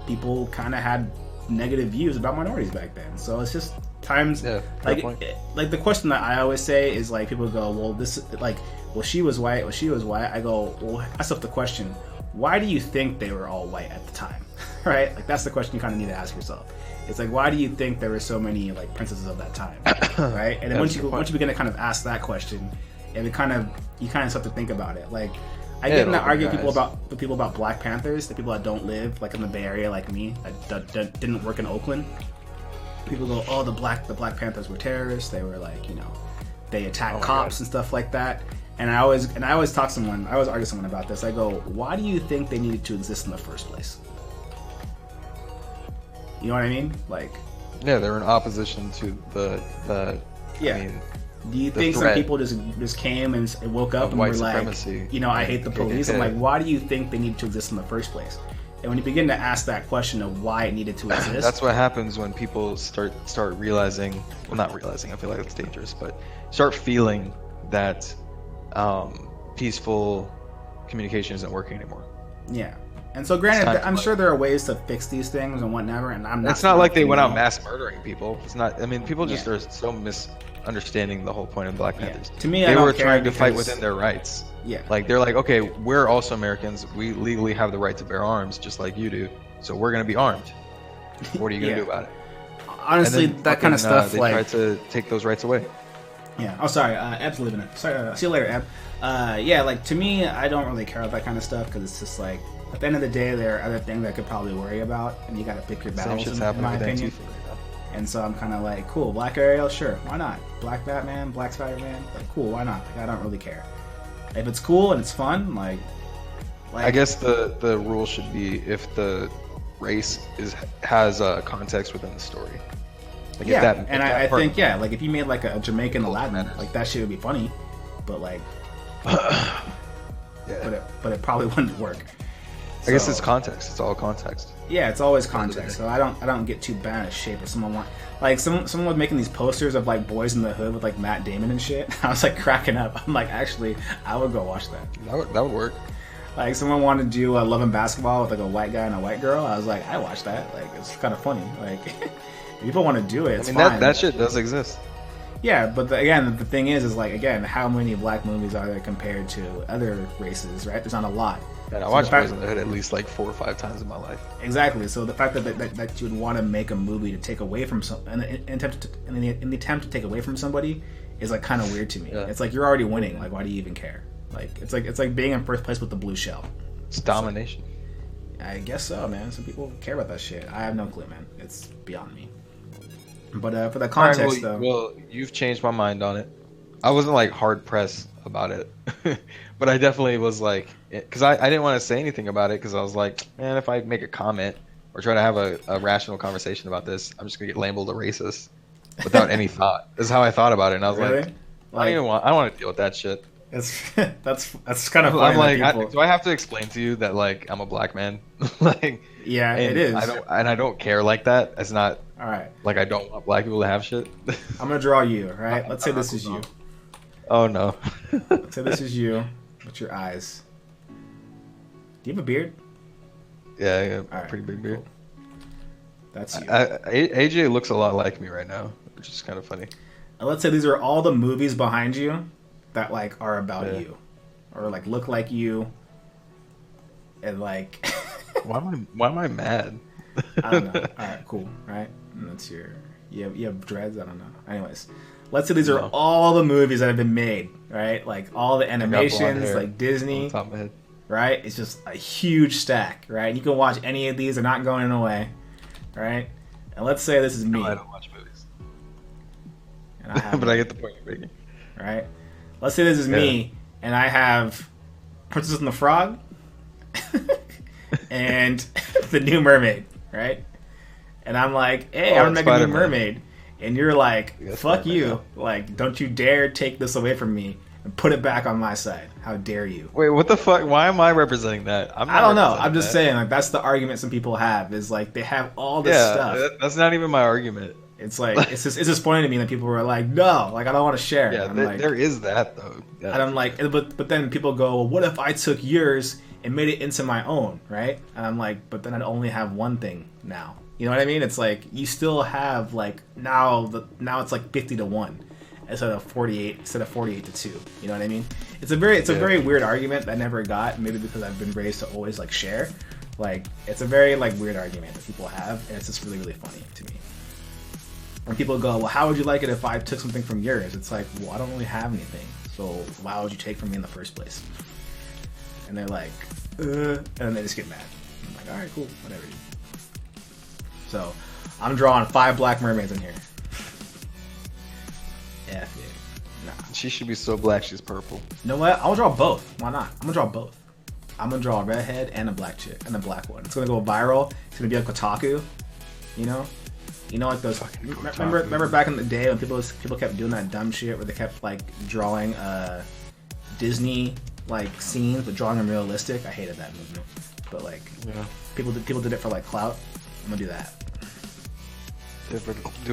people kind of had negative views about minorities back then. So it's just times. Yeah, like the question that I always say is like people go, well, she was white. Well, she was white. I go, well, ask up the question. Why do you think they were all white at the time? Right? Like, that's the question you kind of need to ask yourself. It's like, why do you think there were so many like princesses of that time? Right? And then once you begin to kind of ask that question, and you kind of start to think about it. Like, I get into arguing with people about Black Panthers, the people that don't live like in the Bay Area like me, that didn't work in Oakland. People go, oh, the Black Panthers were terrorists. They were like, they attacked cops and stuff like that. And I always argue someone about this. I go, why do you think they needed to exist in the first place? You know what I mean? Like, yeah, they're in opposition to the yeah. I mean, do you think some people just came and woke up and were supremacy. like, I hate the police? I'm like, why do you think they needed to exist in the first place? And when you begin to ask that question of why it needed to exist, that's what happens when people start realizing. Well, not realizing. I feel like it's dangerous, but start feeling that peaceful communication isn't working anymore. Yeah. And so, granted, I'm sure there are ways to fix these things and whatever. And I'm not. It's not like they went out mass murdering people. It's not. I mean, people just are so misunderstanding the whole point of Black Panthers. To me, they were trying to fight within their rights. Yeah. Like they're like, okay, we're also Americans. We legally have the right to bear arms, just like you do. So we're gonna be armed. What are you gonna do about it? Honestly, that kind of stuff. They tried to take those rights away. Yeah. Oh, sorry. Eb's leaving it. Sorry. See you later, Eb. Yeah. Like, to me, I don't really care about that kind of stuff because it's just like, at the end of the day, there are other things I could probably worry about, and you got to pick your battles. In my opinion. And so I'm kind of like, cool, Black Ariel, sure, why not? Black Batman, Black Spider-Man, like, cool, why not? Like, I don't really care. If it's cool and it's fun, like I guess the rule should be if the race has a context within the story. Like I think like if you made like a Jamaican Aladdin, like that shit would be funny, but like, but it probably wouldn't work. I guess it's context. It's all context. Yeah, it's always context. So I don't get too bad out of shape if someone someone was making these posters of like Boys in the Hood with like Matt Damon and shit. I was like cracking up. I'm like, actually, I would go watch that. That would work. Like someone wanted to do Love and Basketball with like a white guy and a white girl. I was like, I watch that. Like it's kind of funny. Like people want to do it. It's fine. That shit does exist. Yeah, but again, the thing is like again, how many black movies are there compared to other races? Right? There's not a lot. And I watched Boys in the Hood at least like 4 or 5 times in my life. Exactly. So the fact that you would want to make a movie to take away from in the attempt to take away from somebody is like kind of weird to me. Yeah. It's like you're already winning. Like why do you even care? Like it's like being in first place with the blue shell. It's domination. So, I guess so, man. Some people care about that shit. I have no clue, man. It's beyond me. But for the context, though. Well, you've changed my mind on it. I wasn't like hard pressed about it, but I definitely was like, because I didn't want to say anything about it because I was like, man, if I make a comment or try to have a rational conversation about this, I'm just gonna get labeled a racist without any thought. This is how I thought about it, and I was like, I don't want to deal with that shit. That's kind of funny. I'm like, do I have to explain to you that like I'm a black man? Like, yeah, it is. I don't care like that. It's not. All right. Like I don't want black people to have shit. I'm gonna draw you. All right. Let's say this is you. Oh no. Let's say this is you with your eyes. Do you have a beard? Yeah, pretty big beard. Cool. That's you. AJ looks a lot like me right now, which is kind of funny. And let's say these are all the movies behind you that like are about you, or like look like you, and like. Why am I mad? I don't know. All right, cool. Right, and that's your. You have dreads. I don't know. Anyways, let's say these are all the movies that have been made. Right, like all the animations, like Disney. Top of my head. Right, it's just a huge stack. Right, and you can watch any of these. They're not going away. Right, and let's say this is me. No, I don't watch movies. And I have but I get the point you're making. Right, let's say this is me, and I have Princess and the Frog. And the new mermaid, right? And I'm like, hey, I'm making a new mermaid. And you're like, fuck you. Like, don't you dare take this away from me and put it back on my side. How dare you? Wait, what the fuck? Why am I representing that? I don't know. I'm just saying, like, that's the argument some people have, is like they have all this stuff. That's not even my argument. It's like, it's disappointing to me that people were like, no, like, I don't want to share. Yeah, there is that, though. Yeah. And I'm like, but then people go, well, what if I took yours and made it into my own, right? And I'm like, but then I'd only have one thing now. You know what I mean? It's like you still have like now it's like 50-1 instead of 48 to 2. You know what I mean? It's a very weird argument that I never got. Maybe because I've been raised to always like share. Like it's a very like weird argument that people have, and it's just really funny to me. When people go, well, how would you like it if I took something from yours? It's like, well, I don't really have anything, so why would you take from me in the first place? And they're like, and then they just get mad. I'm like, all right, cool, whatever. So, I'm drawing 5 black mermaids in here. Yeah. Nah. She should be so black she's purple. You know what? I'll draw both. Why not? I'm gonna draw both. I'm gonna draw a redhead and a black chick and a black one. It's gonna go viral. It's gonna be like Kotaku. You know, like those. Remember back in the day when people kept doing that dumb shit where they kept like drawing Disney like scenes but drawing them realistic. I hated that movement. But like, people did it for like clout. I'm gonna do that. Do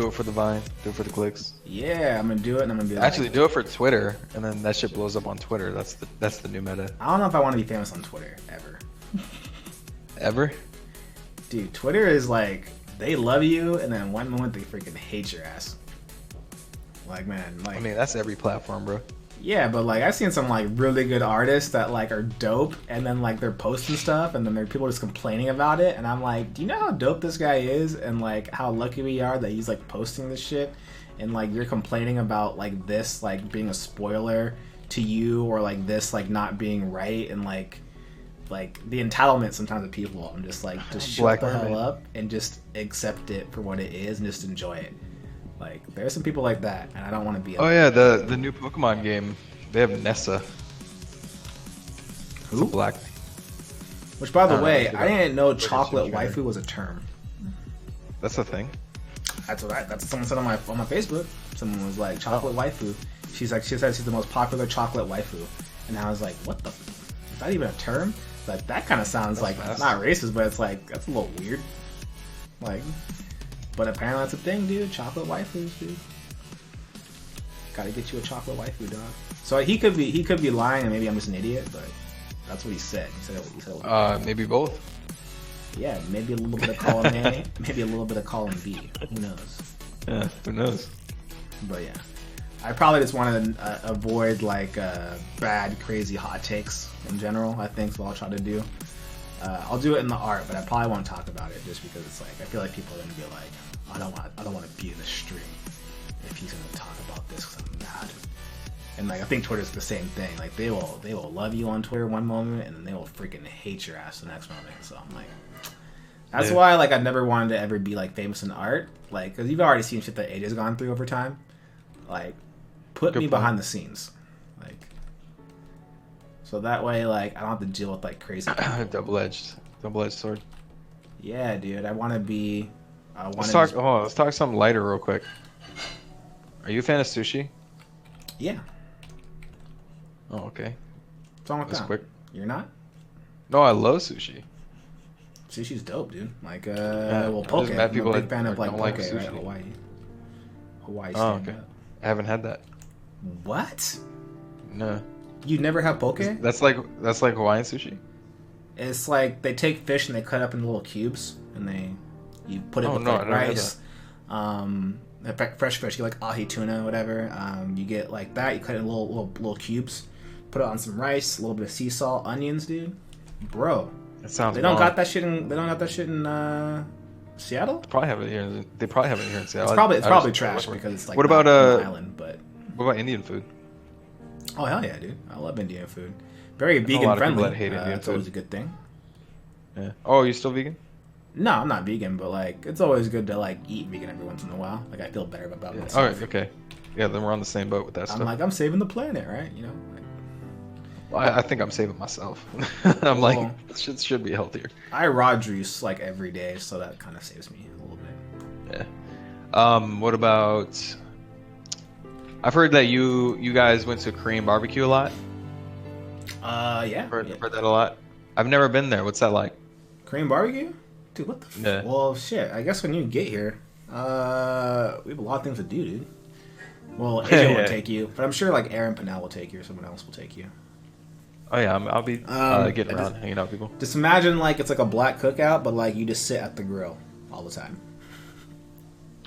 it for the Vine. Do it for the clicks. Yeah, I'm gonna do it, and I'm gonna be like, actually do it for Twitter, and then that shit blows up on Twitter. That's the new meta. I don't know if I want to be famous on Twitter ever. Ever? Dude, Twitter is like they love you, and then one moment they freaking hate your ass. Like, man, like, I mean, that's every platform, bro. Yeah, but like I've seen some like really good artists that like are dope, and then like they're posting stuff, and then there are people just complaining about it, and I'm like, do you know how dope this guy is, and like how lucky we are that he's like posting this shit, and like you're complaining about like this like being a spoiler to you, or like this like not being right, and like the entitlement sometimes of people. I'm just like, just shut the hell up and just accept it for what it is and just enjoy it. Like, there's some people like that, and I don't want to be. Oh yeah, the new Pokemon game, they have Nessa. Who? Black. Which, by the way, I didn't know chocolate waifu was a term. That's a thing. That's what someone said on my Facebook. Someone was like, chocolate waifu. She said she's the most popular chocolate waifu, and I was like, what the? Is that even a term? Like that kind of sounds That's like fast. it's not racist, but it's like that's a little weird. Like, but apparently that's a thing, dude. Chocolate waifus, dude. Gotta get you a chocolate waifu, dog. So he could be lying, and maybe I'm just an idiot, but that's what he said. He said Maybe both. yeah, maybe a little bit of column A, maybe a little bit of column B. Who knows? Yeah, who knows? But yeah, I probably just want to avoid like bad, crazy hot takes in general. I think is what I'll try to do. I'll do it in the art, but I probably won't talk about it just because it's like I feel like people are gonna be like, I don't want to be in the stream if he's gonna talk about this because I'm mad. And like I think Twitter's the same thing. Like they will love you on Twitter one moment and then they will freaking hate your ass the next moment. So I'm like, that's why like I never wanted to ever be like famous in art, like because you've already seen shit that AJ's gone through over time. Like, put me behind the scenes, like, so that way like I don't have to deal with like crazy people. double-edged sword. Yeah, dude, I want to be. Let's talk something lighter real quick. Are you a fan of sushi? Yeah. Oh, okay. What's wrong with That's that? quick. You're not? No, I love sushi. Sushi's dope, dude. Like, Yeah, well, I'm poke. just mad I'm people a big that fan of like don't poke, like right? sushi. Hawaii. Oh, Stand okay. up. I haven't had that. What? No. You never have poke? That's like Hawaiian sushi. It's like they take fish and they cut up in little cubes and you put it with like rice. Fresh fish, you like ahi tuna, whatever. You get like that. You cut it in little cubes. Put it on some rice, a little bit of sea salt, onions, dude. Bro, It sounds. they don't got that shit in. They don't got that shit in Seattle. Probably have it here. They probably have it here in Seattle. It's probably trash because it's like what about an island. But what about Indian food? oh hell yeah, dude! I love Indian food. Very vegan a lot of friendly. people that hate Indian That's food. always a good thing. Yeah. Oh, are you still vegan? No, I'm not vegan, but like it's always good to like eat vegan every once in a while. Like I feel better about myself. All right. Okay. Yeah. Then we're on the same boat with that stuff. I'm like I'm saving the planet, right? You know. Like, Well, I think I'm saving myself. I'm like, this shit should be healthier. I raw juice like every day, so that kind of saves me a little bit. Yeah. What about? I've heard that you guys went to Korean barbecue a lot. Yeah. Heard that a lot. I've never been there. What's that like? Korean barbecue? Dude, what the f- Yeah. Well, shit. I guess when you get here, we have a lot of things to do, dude. Well, AJ will take you, but I'm sure like Aaron Pinnell will take you, or someone else will take you. Oh yeah, I'll be getting around, hanging out with people. Just imagine like it's like a black cookout, but like you just sit at the grill all the time.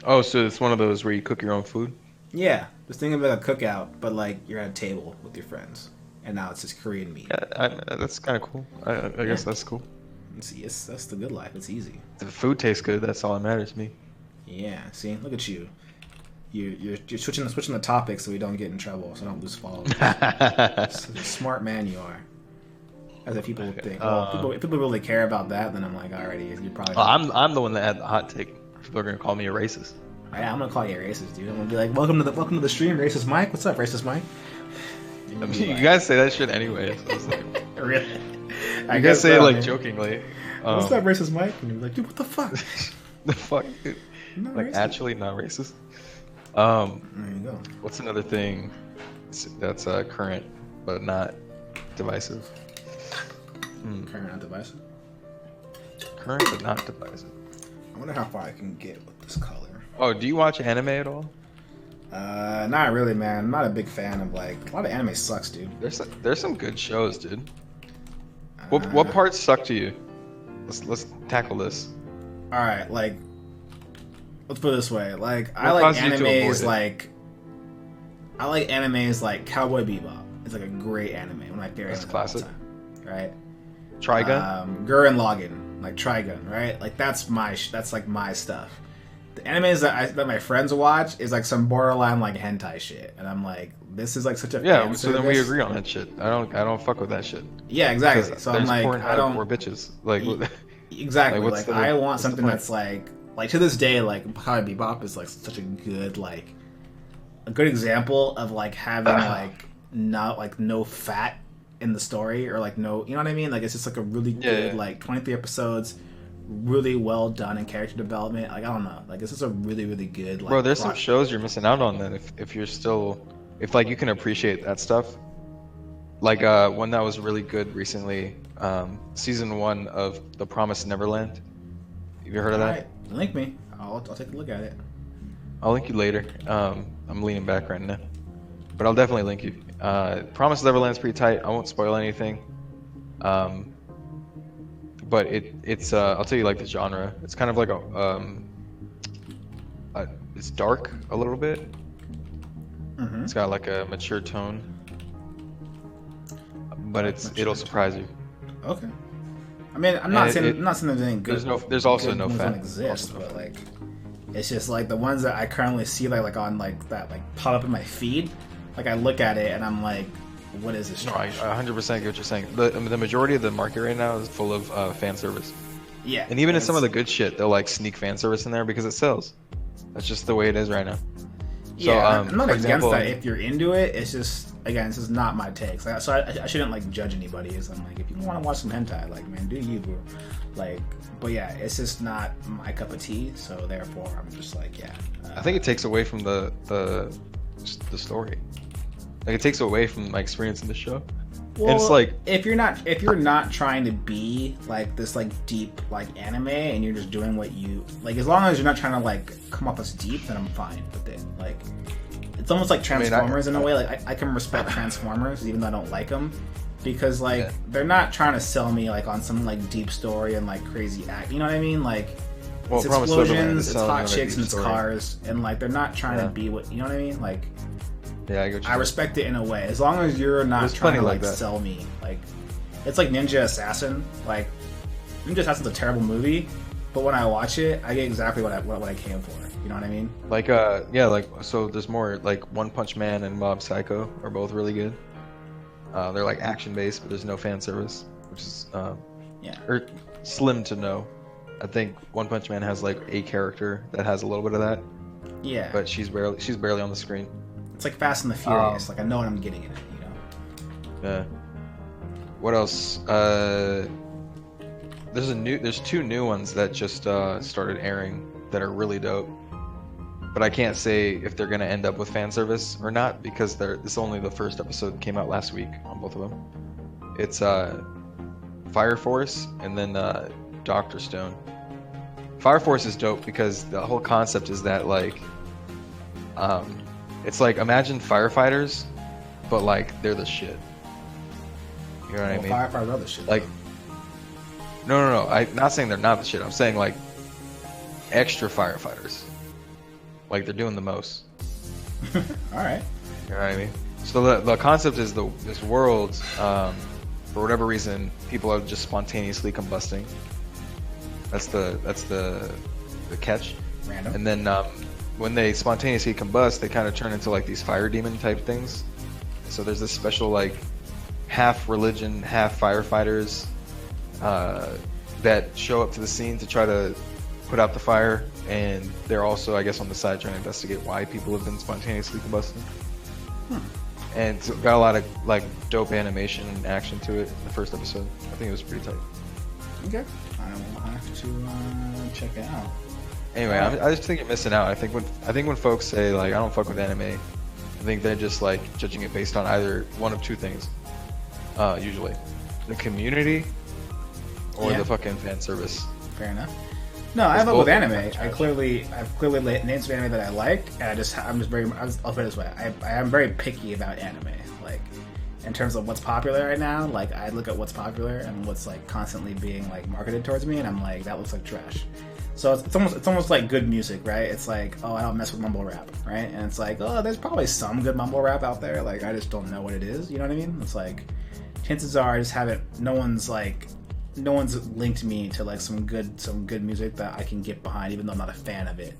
Oh, so it's one of those where you cook your own food? Yeah, just think of it like a cookout, but like you're at a table with your friends, and now it's just Korean meat. Yeah, that's kind of cool. I guess that's cool. See, that's the good life. It's easy. The food tastes good. That's all that matters to me. Yeah. See, look at you. You're switching the topic so we don't get in trouble, so don't lose followers. Smart man you are. As if people would think. Well, if people really care about that, then I'm like, alrighty, you probably. I'm the one that had the hot take. People are gonna call me a racist. Yeah, I'm gonna call you a racist, dude. I'm gonna be like, welcome to the stream, racist Mike. What's up, racist Mike? I mean, you guys say that shit anyway. So it's like, Really? you guys say it like jokingly. What's up, racist Mike? And you're like, dude, what the fuck? The fuck, dude? Like racist. actually not racist. There you go. What's another thing that's current but not divisive? Current not divisive. Current but not divisive. I wonder how far I can get with this color. Oh, do you watch anime at all? Not really, man. I'm not a big fan of like a lot of anime sucks, dude. There's some good shows, dude. What parts suck to you? Let's tackle this. All right, like let's put it this way. Like I What like caused you to avoid animes like Cowboy Bebop. It's like a great anime. One of my favorite. That's anime classic. of all time, right? Trigun? Gurren Lagann, like Trigun, right? Like that's like my stuff. The animes that my friends watch is like some borderline like hentai shit, and I'm like, this is like such a Yeah, fan so then we service. agree on that shit. I don't fuck with that shit. Yeah, exactly. So I'm There's like, porn I don't or bitches. Like exactly. Like, Like, what's I want what's the something point? that's like to this day, like Cowboy Bebop is like such a good a good example of like having like not like no fat in the story or like no, you know what I mean? Like it's just like a really good like 23 episodes, really well done in character development. Like I don't know, like this is a really really good. Like, bro, there's some plot. shows you're missing out on then if you're still if like you can appreciate that stuff. like one that was really good recently. Season 1 of The Promised Neverland. Have you heard of All that? right, link me. I'll take a look at it. I'll link you later. I'm leaning back right now, but I'll definitely link you. Promised Neverland's pretty tight. I won't spoil anything. But it's I'll tell you like the genre. It's kind of like it's dark a little bit. Mm-hmm. It's got like a mature tone, but it'll surprise you. Okay. I mean, I'm not saying there's anything good. There's also good no ones fan. don't exist, but like, it's just like the ones that I currently see like on like that like pop up in my feed. Like I look at it and I'm like, what is this? No, I 100% get what you're saying. The majority of the market right now is full of fan service. Yeah. And even in some of the good shit, they'll like sneak fan service in there because it sells. That's just the way it is right now. Yeah, So, I'm not for against example, that if you're into it. It's just, again, this is not my take. So I shouldn't like judge anybody. So I'm like, if you want to watch some hentai, like, man, do you, bro? Like, but yeah, it's just not my cup of tea. So therefore, I'm just like, yeah. I think it takes away from the story. Like it takes away from my experience in the show. Well, and it's like if you're not trying to be like this like deep like anime and you're just doing what you like, as long as you're not trying to like come off as deep, then I'm fine with it. Like it's almost like Transformers in a way. Like I can respect Transformers even though I don't like them because like they're not trying to sell me like on some like deep story and like crazy act. You know what I mean? Like it's explosions, it's hot chicks, and it's cars, and like they're not trying to be what you know what I mean? Like. Yeah, I respect it in a way. As long as you're not trying to like sell me. Like it's like Ninja Assassin. Like Ninja Assassin's a terrible movie, but when I watch it, I get exactly what I came for. You know what I mean? Like like so there's more like One Punch Man and Mob Psycho are both really good. They're like action based, but there's no fan service, which is or slim to no. I think One Punch Man has like a character that has a little bit of that. Yeah. But she's barely on the screen. It's like Fast and the Furious. Like I know what I'm getting in it, you know. Yeah. What else? There's two new ones that just started airing that are really dope. But I can't say if they're gonna end up with fan service or not because it's only the first episode came out last week on both of them. It's Fire Force and then Doctor Stone. Fire Force is dope because the whole concept is that like it's like imagine firefighters, but like they're the shit. You know what I mean? Firefighters are the shit. Like, no. I'm not saying they're not the shit. I'm saying like extra firefighters. Like they're doing the most. All right. You know what I mean? So the concept is this world, for whatever reason, people are just spontaneously combusting. That's the catch. Random. And then when they spontaneously combust, they kind of turn into like these fire demon type things. So there's this special like half religion, half firefighters that show up to the scene to try to put out the fire, and they're also, I guess, on the side trying to investigate why people have been spontaneously combusting. And it's got a lot of like dope animation and action to it in the first episode. I think it was pretty tight. Okay, I will have to check it out. Anyway, I just think you're missing out. I think when folks say like I don't fuck with anime, I think they're just like judging it based on either one of two things. Usually, the community or the fucking fan service. Fair enough. No, I love with anime. I've clearly named some anime that I like, and I'll put it this way. I am very picky about anime. Like in terms of what's popular right now, like I look at what's popular and what's like constantly being like marketed towards me, and I'm like that looks like trash. So it's almost like good music, right? It's like, oh, I don't mess with mumble rap, right? And it's like, oh, there's probably some good mumble rap out there. Like I just don't know what it is. You know what I mean? It's like chances are I just haven't. No one's linked me to like some good music that I can get behind, even though I'm not a fan of it.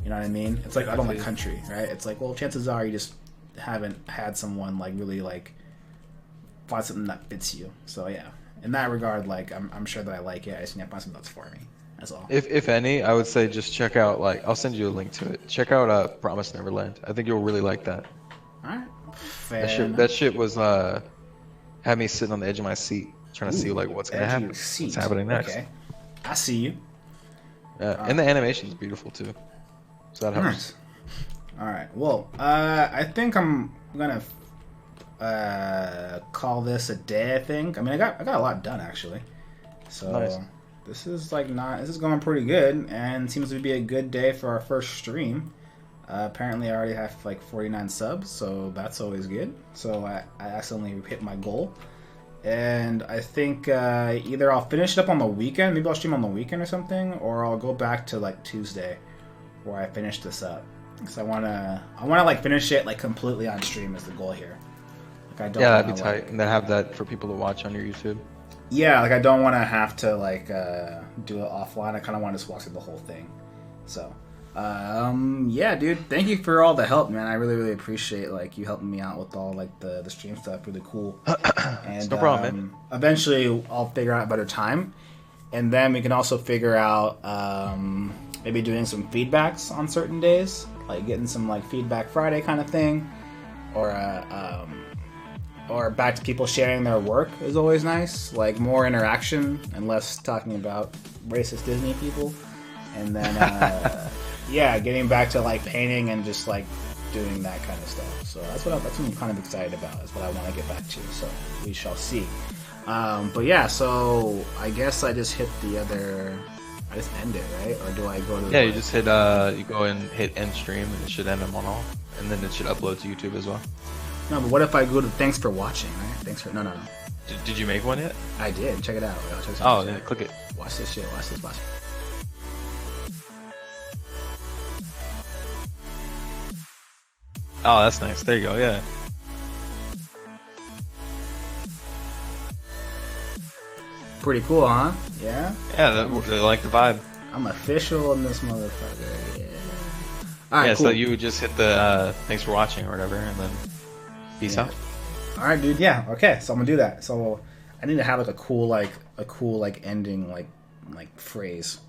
You know what I mean? It's like I don't like country, right? It's like, well, chances are you just haven't had someone like really like find something that fits you. So yeah, in that regard, like I'm sure that I like it. I just need to find something that's for me. That's all. If any, I would say just check out like I'll send you a link to it. Check out Promised Neverland. I think you'll really like that. All right. That shit was had me sitting on the edge of my seat trying to see like what's gonna happen, what's happening next. Okay, I see you. Yeah, and the animation's beautiful too, so that helps. Nice. All right. Well, I think I'm gonna call this a day. I think. I mean, I got a lot done actually. So Nice. this is this is going pretty good, and seems to be a good day for our first stream. Apparently, I already have like 49 subs, so that's always good. So I accidentally hit my goal. And I think either I'll finish it up on the weekend, maybe I'll stream on the weekend or something, or I'll go back to like Tuesday where I finish this up. Because I wanna like finish it like completely on stream is the goal here. Like I don't. Yeah, that'd be tight, and then have that for people to watch on your YouTube. Yeah, like I don't want to have to like do it offline. I kind of want to just watch the whole thing. So, yeah, dude, thank you for all the help, man. I really appreciate like you helping me out with all like the stream stuff. Really cool. And No problem, man. Eventually, I'll figure out a better time, and then we can also figure out maybe doing some feedbacks on certain days, like getting some like feedback Friday kind of thing, or back to people sharing their work is always nice. Like more interaction and less talking about racist Disney people. And then, yeah, getting back to like painting and just like doing that kind of stuff. So that's what I'm kind of excited about. That's what I want to get back to. So we shall see. But yeah, so I guess I just hit the other. I just end it, right? Or do I go to? Yeah, you just hit. You go and hit end stream, and it should end them on all, and then it should upload to YouTube as well. No, but what if I go to thanks for watching, right? Thanks for no. Did you make one yet? I did. Check it out. Check this Oh, out. yeah, click it. Watch this shit. Watch this. Watch. Oh, that's nice. There you go. Yeah. Pretty cool, huh? Yeah. Yeah, they like the vibe. I'm official in this motherfucker. Yeah. All right. Yeah, Cool. so you would just hit the thanks for watching or whatever, and then peace out. All right, dude. Yeah. Okay. So I'm gonna do that. So I need to have like a cool ending like phrase.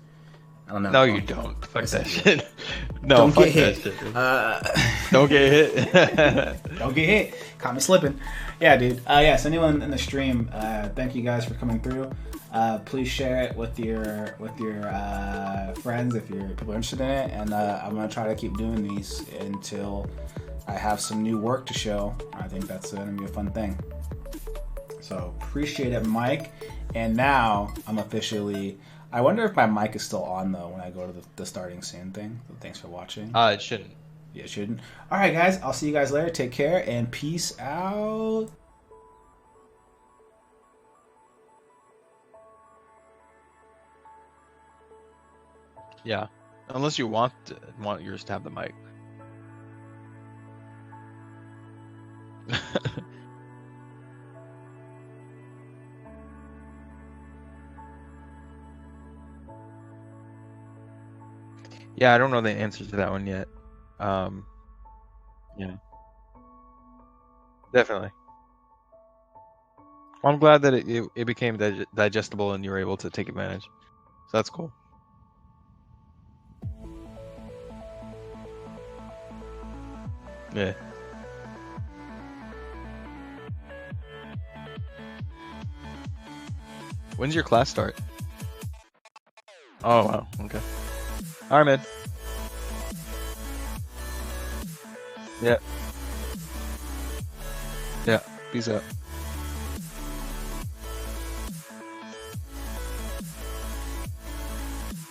I don't know. No, you don't. Fuck that shit. No, Don't fuck get hit. that shit, dude. Don't get hit. Don't get hit. Caught me slipping. Yeah, dude. Yes. Anyone in the stream, thank you guys for coming through. Please share it with your friends if people are interested in it. And I'm gonna try to keep doing these until I have some new work to show. I think that's gonna be a fun thing. So appreciate it, Mike. And now I'm officially. I wonder if my mic is still on though when I go to the starting soon thing. So thanks for watching. It shouldn't. Yeah, it shouldn't. All right, guys. I'll see you guys later. Take care and peace out. Yeah, unless you want yours to have the mic. Yeah, I don't know the answer to that one yet. Yeah, definitely. Well, I'm glad that it became digestible and you were able to take advantage. So that's cool. Yeah. When's your class start? Oh, wow. Okay. All right, man. Yeah. Yeah. Peace out.